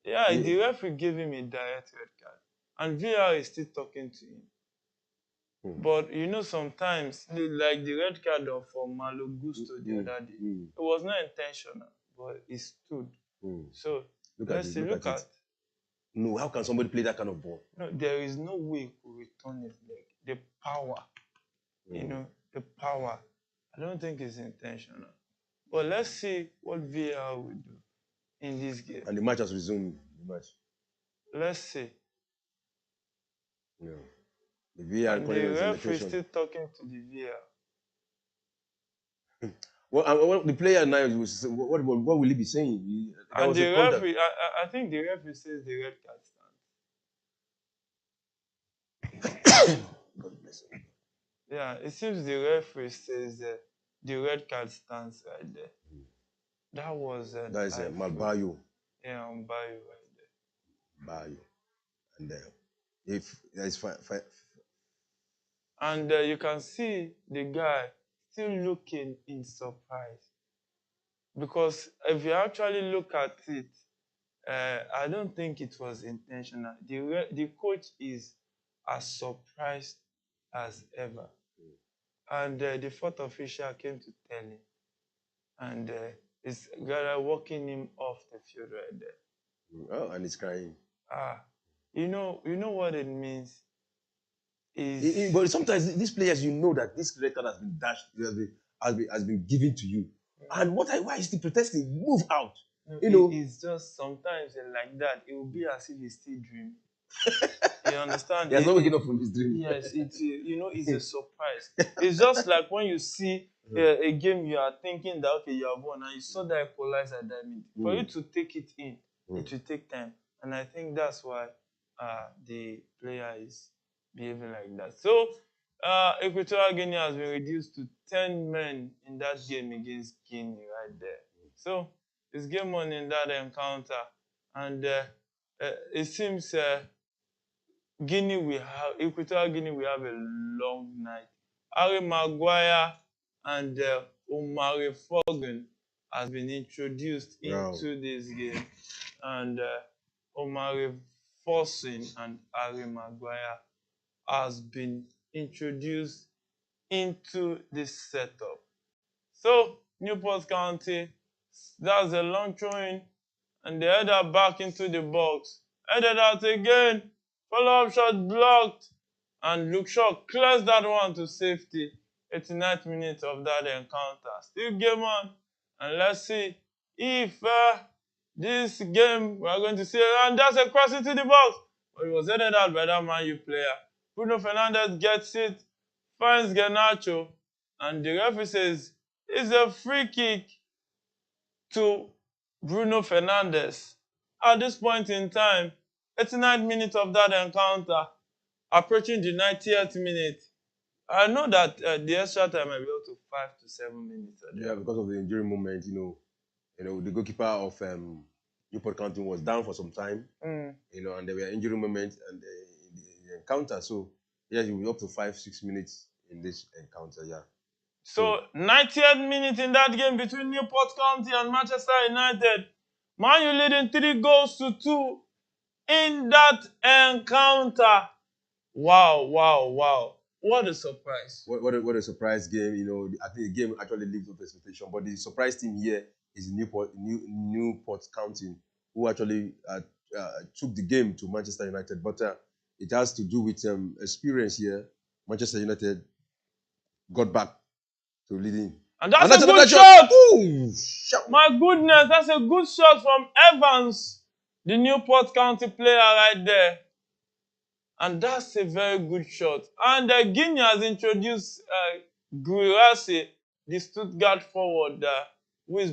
Yeah, the referee gave him a direct red card. And VR is still talking to him. But sometimes, like the red card for Malo Gusto the other day, it was not intentional, but it stood. So let's look at. No, how can somebody play that kind of ball? No, there is no way he could return his leg. The power, the power. I don't think it's intentional. But let's see what VAR will do in this game. And the match has resumed. Let's see. Yeah. The VAR and the referee is still talking to the VAR. Well, the player now, what will he be saying? And the referee, I think the referee says the red card stands. God bless him. Yeah, it seems the referee says the red card stands right there. That was that is Malbayo. Yeah, on Bayo right there. Bayo. And if there is and you can see the guy still looking in surprise. Because if you actually look at it, I don't think it was intentional. The coach is as surprised as ever. And the fourth official came to tell him. And is walking him off the field right there. Oh, and he's crying. You know what it means is But sometimes these players, you know that this red card has been dashed, has been given to you. And why is he protesting? Move out. it's just sometimes like that. It will be as if he's still dreaming. You understand? He has not waken up from his dream. Yes, it's a surprise. It's just like when you see a game you are thinking that okay you have won and you saw that equalizer that minute. For you to take it in, it will take time, and I think that's why the player is behaving like that. So Equatorial Guinea has been reduced to 10 men in that game against Guinea right there. So it's game on in that encounter, and it seems. Equatorial Guinea will have a long night. Harry Maguire and Omari Fogan has been introduced into this game, and Omari Fosin and Harry Maguire has been introduced into this setup. So Newport County, that's a long throw-in, and they header back into the box. Headed out again. Follow-up shot blocked. And Luke Shaw clears that one to safety. 89th minute of that encounter. Still game on. And let's see if this game we are going to see. And that's a cross into the box. But it was headed out by that Man U player. Bruno Fernandes gets it. Finds Garnacho. And the referee says it's a free kick to Bruno Fernandes. At this point in time, 89th minute of that encounter, approaching the 90th minute. I know that the extra time might be up to 5 to 7 minutes. Yeah, because of the injury moment, the goalkeeper of Newport County was down for some time, and there were injury moments and the encounter. So, yeah, you will be up to 5-6 minutes in this encounter, yeah. So, 90th minute in that game between Newport County and Manchester United. Man U leading 3-2 in that encounter. Wow. What a surprise. What a surprise game. I think the game actually lived up to expectation. But the surprise team here is Newport County, who actually took the game to Manchester United. But it has to do with experience here. Manchester United got back to leading. And that's a good shot! Ooh, my goodness, that's a good shot from Evans, the Newport County player right there. And that's a very good shot. And Guinea has introduced Guirassy, the Stuttgart forward, who has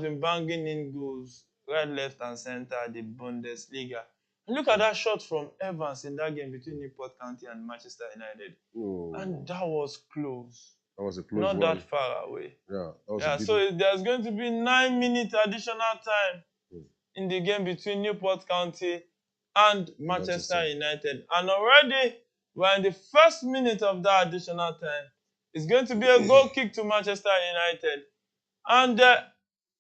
been banging in goals right, left, and center at the Bundesliga. And look at that shot from Evans in that game between Newport County and Manchester United. Oh. And that was close. That was a close Not one. that far away. Yeah. So there's going to be 9-minute additional time in the game between Newport County and Manchester United. And already we're in the first minute of that additional time. It's going to be a goal kick to Manchester United. And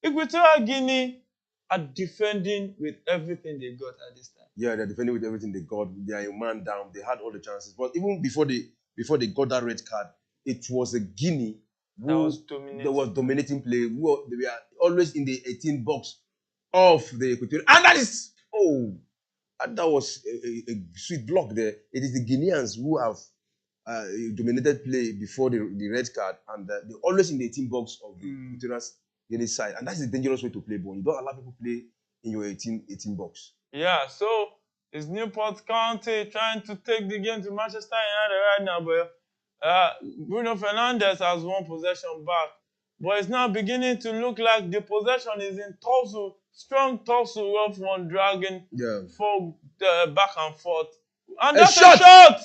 Equatorial Guinea are defending with everything they got at this time. Yeah, they're defending with everything they got. They are a man down. They had all the chances. But even before they got that red card, it was a Guinea that was dominating play. They were always in the 18 box of the Equatorial. And that was a sweet block there. It is the Guineans who have dominated play before the red card, and they're always in the 18 box of the Equatorial Guinea side. And that's a dangerous way to play ball. You don't allow people play in your 18 box. Yeah, so it's Newport County trying to take the game to Manchester United right now, but Bruno Fernandes has one possession back. But it's now beginning to look like the possession is in Tulsu. Strong Tulsu, rough one, dragging back and forth. And that's a shot!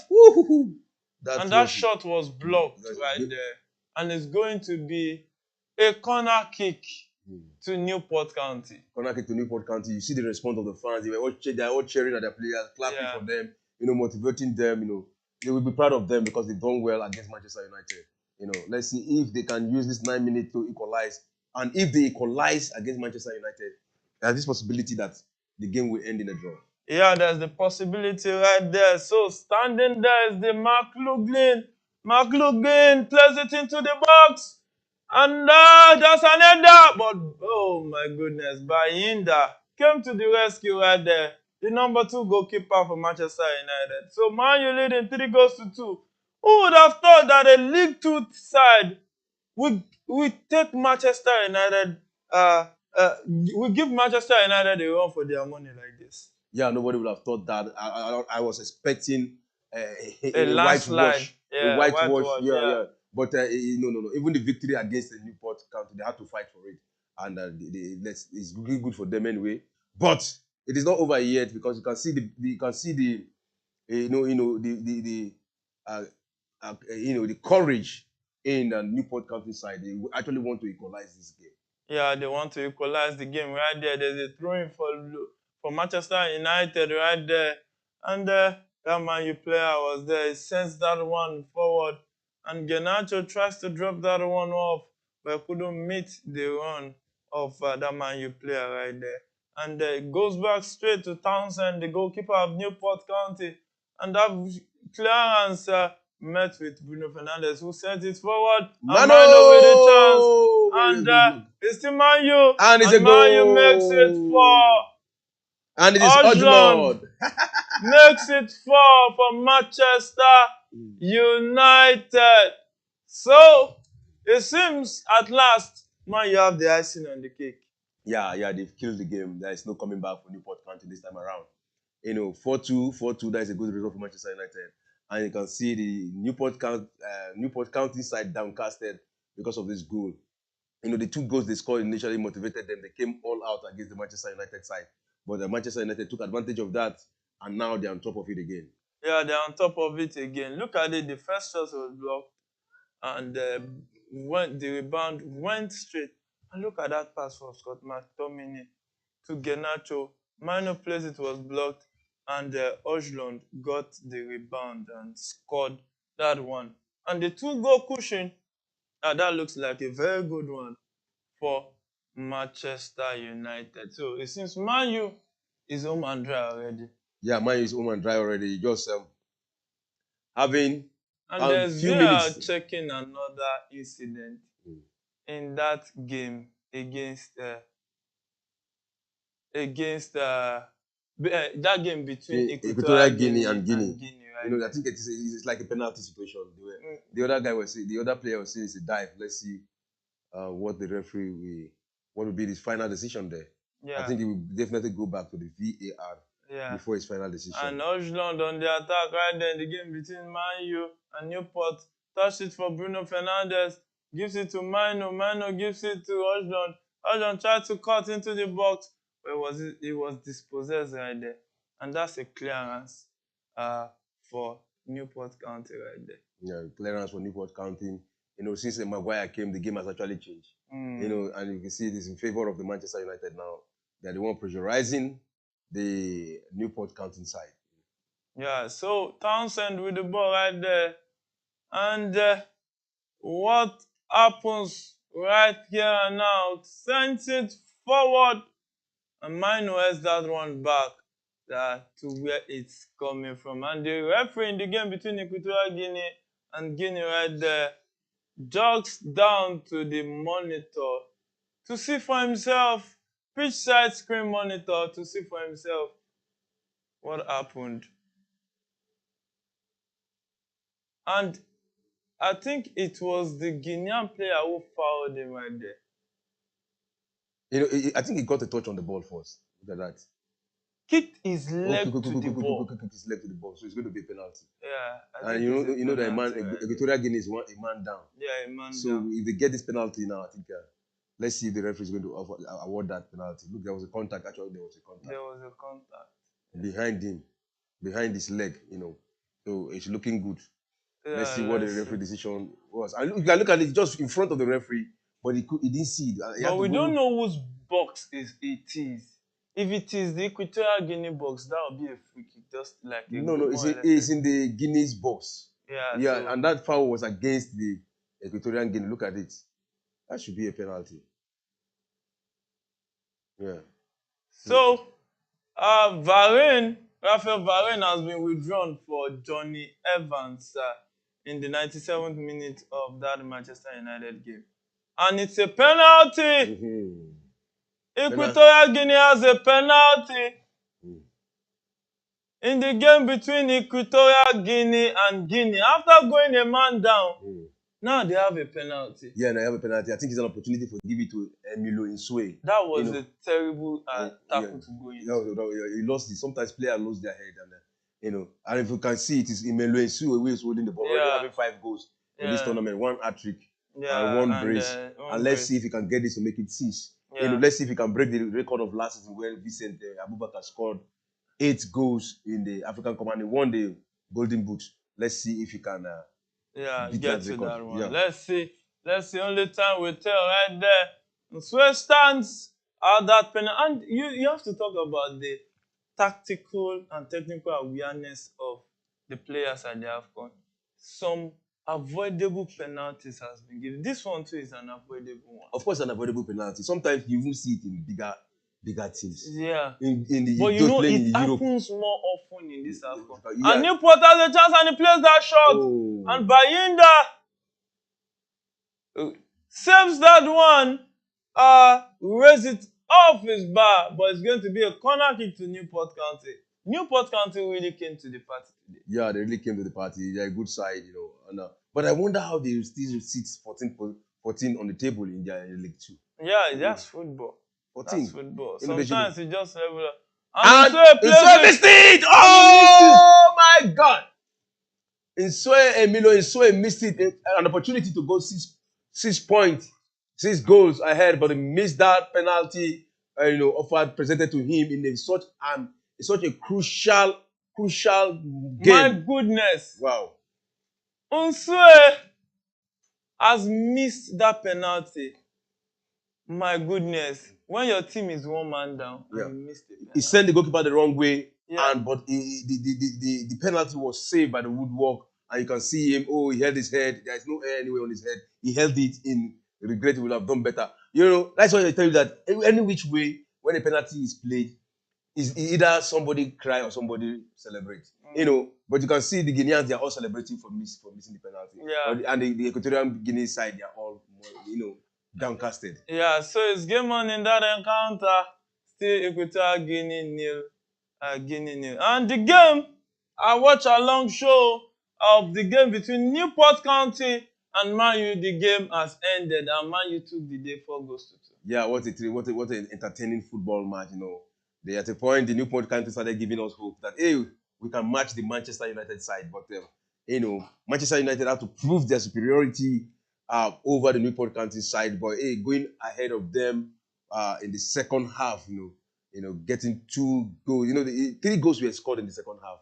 That shot was blocked right there. And it's going to be a corner kick to Newport County. Corner kick to Newport County. You see the response of the fans. They're all cheering at their players, clapping for them, motivating them, They will be proud of them because they've done well against Manchester United. Let's see if they can use this 9 minutes to equalize. And if they equalize against Manchester United, there's this possibility that the game will end in a draw. Yeah, there's the possibility right there. So standing there is the Mark Luglin. Mark Luglin plays it into the box. And that's an ender. But, oh my goodness, Bayinda came to the rescue right there. the number 2 goalkeeper for Manchester United. So Man U leading 3-2. Who would have thought that a League Two side we take Manchester United, we give Manchester United a run for their money like this? Yeah, nobody would have thought that. I was expecting A a landslide. whitewash, a Yeah, whitewash. whitewash, Yeah, yeah. yeah. But no. Even the victory against the Newport County, they had to fight for it, and it's really good for them anyway. But it is not over yet because you can see the uh, the courage in the Newport County side. They actually want to equalize this game. Yeah, they want to equalize the game right there. There's a throw-in for Manchester United right there. And that Man U player was there. He sends that one forward. And Garnacho tries to drop that one off, but couldn't meet the run of that Man U player right there. And it goes back straight to Townsend, the goalkeeper of Newport County. And that clearance met with Bruno Fernandes, who sent it forward. And Mino with a chance. And it's still Man U. And it's a Man U makes it goal. 4. And it is Ojland Ojland. makes it 4 for Manchester United. So it seems at last Man U have the icing on the cake. Yeah, they've killed the game. There is no coming back for Newport County this time around. 4-2, that is a good result for Manchester United. And you can see the Newport County side downcasted because of this goal. The 2 goals they scored initially motivated them. They came all out against the Manchester United side. But the Manchester United took advantage of that, and now they're on top of it again. Yeah, they're on top of it again. Look at it. The first shot was blocked, and the rebound went straight. And look at that pass from Scott McTominay to Garnacho. Mino plays it was blocked, and Ojland got the rebound and scored that one. And the 2-goal cushion, that looks like a very good one for Manchester United. So it seems Man U is home and dry already. Yeah, Man U is home and dry already. Just having and there's few they minutes. are checking another incident in that game against that game between Equatorial Guinea and Guinea. Right? I think it's like a penalty situation. The other guy was saying, the other player was saying it's a dive. Let's see what the referee what will be his final decision there. Yeah. I think he will definitely go back to the VAR before his final decision. And Ojland on the attack right there in the game between Man U and Newport. Touched it for Bruno Fernandes. Gives it to Mino. Mino gives it to Ojland. Ojland tried to cut into the box, but it was dispossessed right there. And that's a clearance for Newport County right there. Yeah, clearance for Newport County. Since Maguire came, the game has actually changed. And you can see it is in favor of the Manchester United now. They're the one pressurizing the Newport County side. Yeah, so Townsend with the ball right there. And what happens right here and now? Sends it forward. And Mino has that one back to where it's coming from. And the referee in the game between Equatorial Guinea and Guinea right there jogs down to the monitor to see for himself, pitch side screen monitor to see for himself what happened. And I think it was the Guinean player who fouled him right there. I think he got a touch on the ball first. Look at that. Kicked his leg to the ball. Kicked his leg to the ball, so it's going to be a penalty. Yeah. And that Equatorial Guinea is a man down. Yeah, a man down. So if they get this penalty now, I think let's see if the referee is going to award that penalty. Look, there was a contact. Actually, there was a contact. There was a contact behind him, behind his leg. So it's looking good. Yeah, let's see what the referee decision was. And you can look at it just in front of the referee, but he didn't see it. But we don't know whose box it is. If it is the Equatorial Guinea box, that would be a free kick, just like it's in the Guinea's box. Yeah, so, and that foul was against the Equatorial Guinea. Look at it. That should be a penalty. Yeah. So, Raphael Varane has been withdrawn for Johnny Evans in the 97th minute of that Manchester United game. And it's a penalty. Equatorial Guinea has a penalty. in the game between Equatorial Guinea and Guinea, after going a man down, now they have a penalty. Yeah, and I have a penalty. I think it's an opportunity for give it to Emilio Insue. That was a terrible tackle to go into. No, he lost it. Sometimes players lose their head, and and if you can see, it is Emilio Insue who is holding the ball. Already having 5 goals in this tournament, 1 hat-trick and 1 brace. And let's see if he can get this to make it 6. Let's see if he can break the record of last season when Vincent Abubakar scored 8 goals in the African Cup and he won the Golden Boot. Let's see if he can get to that one. Let's see. Only time will tell right there. Swear stands at that penalty. And you have to talk about the tactical and technical awareness of the players at the AFCON. Some avoidable penalties has been given. This one too is an avoidable one. Of course, an avoidable penalty. Sometimes you even see it in bigger teams. Yeah. But it happens more often in this AFCON. And Newport has a chance and he plays that shot. And Bayinda saves that one, raise it off his bar, but it's going to be a corner kick to Newport County. Newport County really came to the party today. Yeah, they really came to the party. They're a good side, but I wonder how they still sit 14 on the table in their League 2. Yeah, that's football. 14. That's football. Sometimes you just level up. And Insue missed it! Oh my God! Emilio Insue missed it. An opportunity to go 6 points, 6 goals ahead, but he missed that penalty. Offered presented to him in such a crucial game. My goodness! Wow! Insue has missed that penalty. My goodness! When your team is 1 man down, and you missed it. He sent the goalkeeper the wrong way, but the penalty was saved by the woodwork, and you can see him. Oh, he held his head. There is no air anywhere on his head. He held it in regret. He would have done better. That's why I tell you that any which way when a penalty is played, is either somebody cry or somebody celebrate. But you can see the Guineans, they are all celebrating for missing the penalty. Yeah. And the Equatorial Guinea side, they are all downcasted. Yeah, so it's game on in that encounter. Still Equatorial Guinea nil, Guinea nil. And the game, I watch a long show of the game between Newport County and Man U. The game has ended and Man U took the day 4 goals to 2. Yeah, what an entertaining football match, They at a point the Newport County started giving us hope that we can match the Manchester United side, but Manchester United have to prove their superiority over the Newport County side, but going ahead of them in the second half, getting 2 goals. The 3 goals were scored in the second half.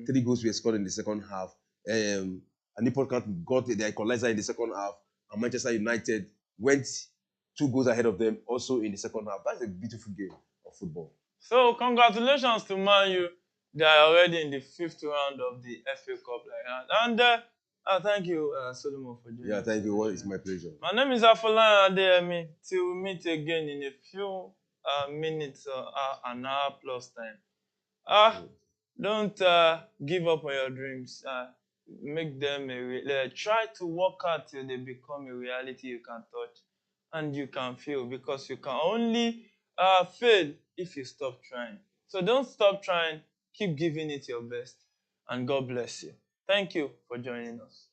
3 goals were scored in the second half. And Newport County got the Equalizer in the second half, and Manchester United went 2 goals ahead of them also in the second half. That's a beautiful game of football. So congratulations to Man U. They are already in the 5th round of the FA Cup like that. And thank you, Solomon, for joining us. Thank you. It's my pleasure. My name is Afolan Adeyemi. Till we meet again in a few minutes or an hour plus time. Don't give up on your dreams. Make them try to work hard till they become a reality you can touch and you can feel, because you can only fail if you stop trying. So don't stop trying. Keep giving it your best. And God bless you. Thank you for joining us.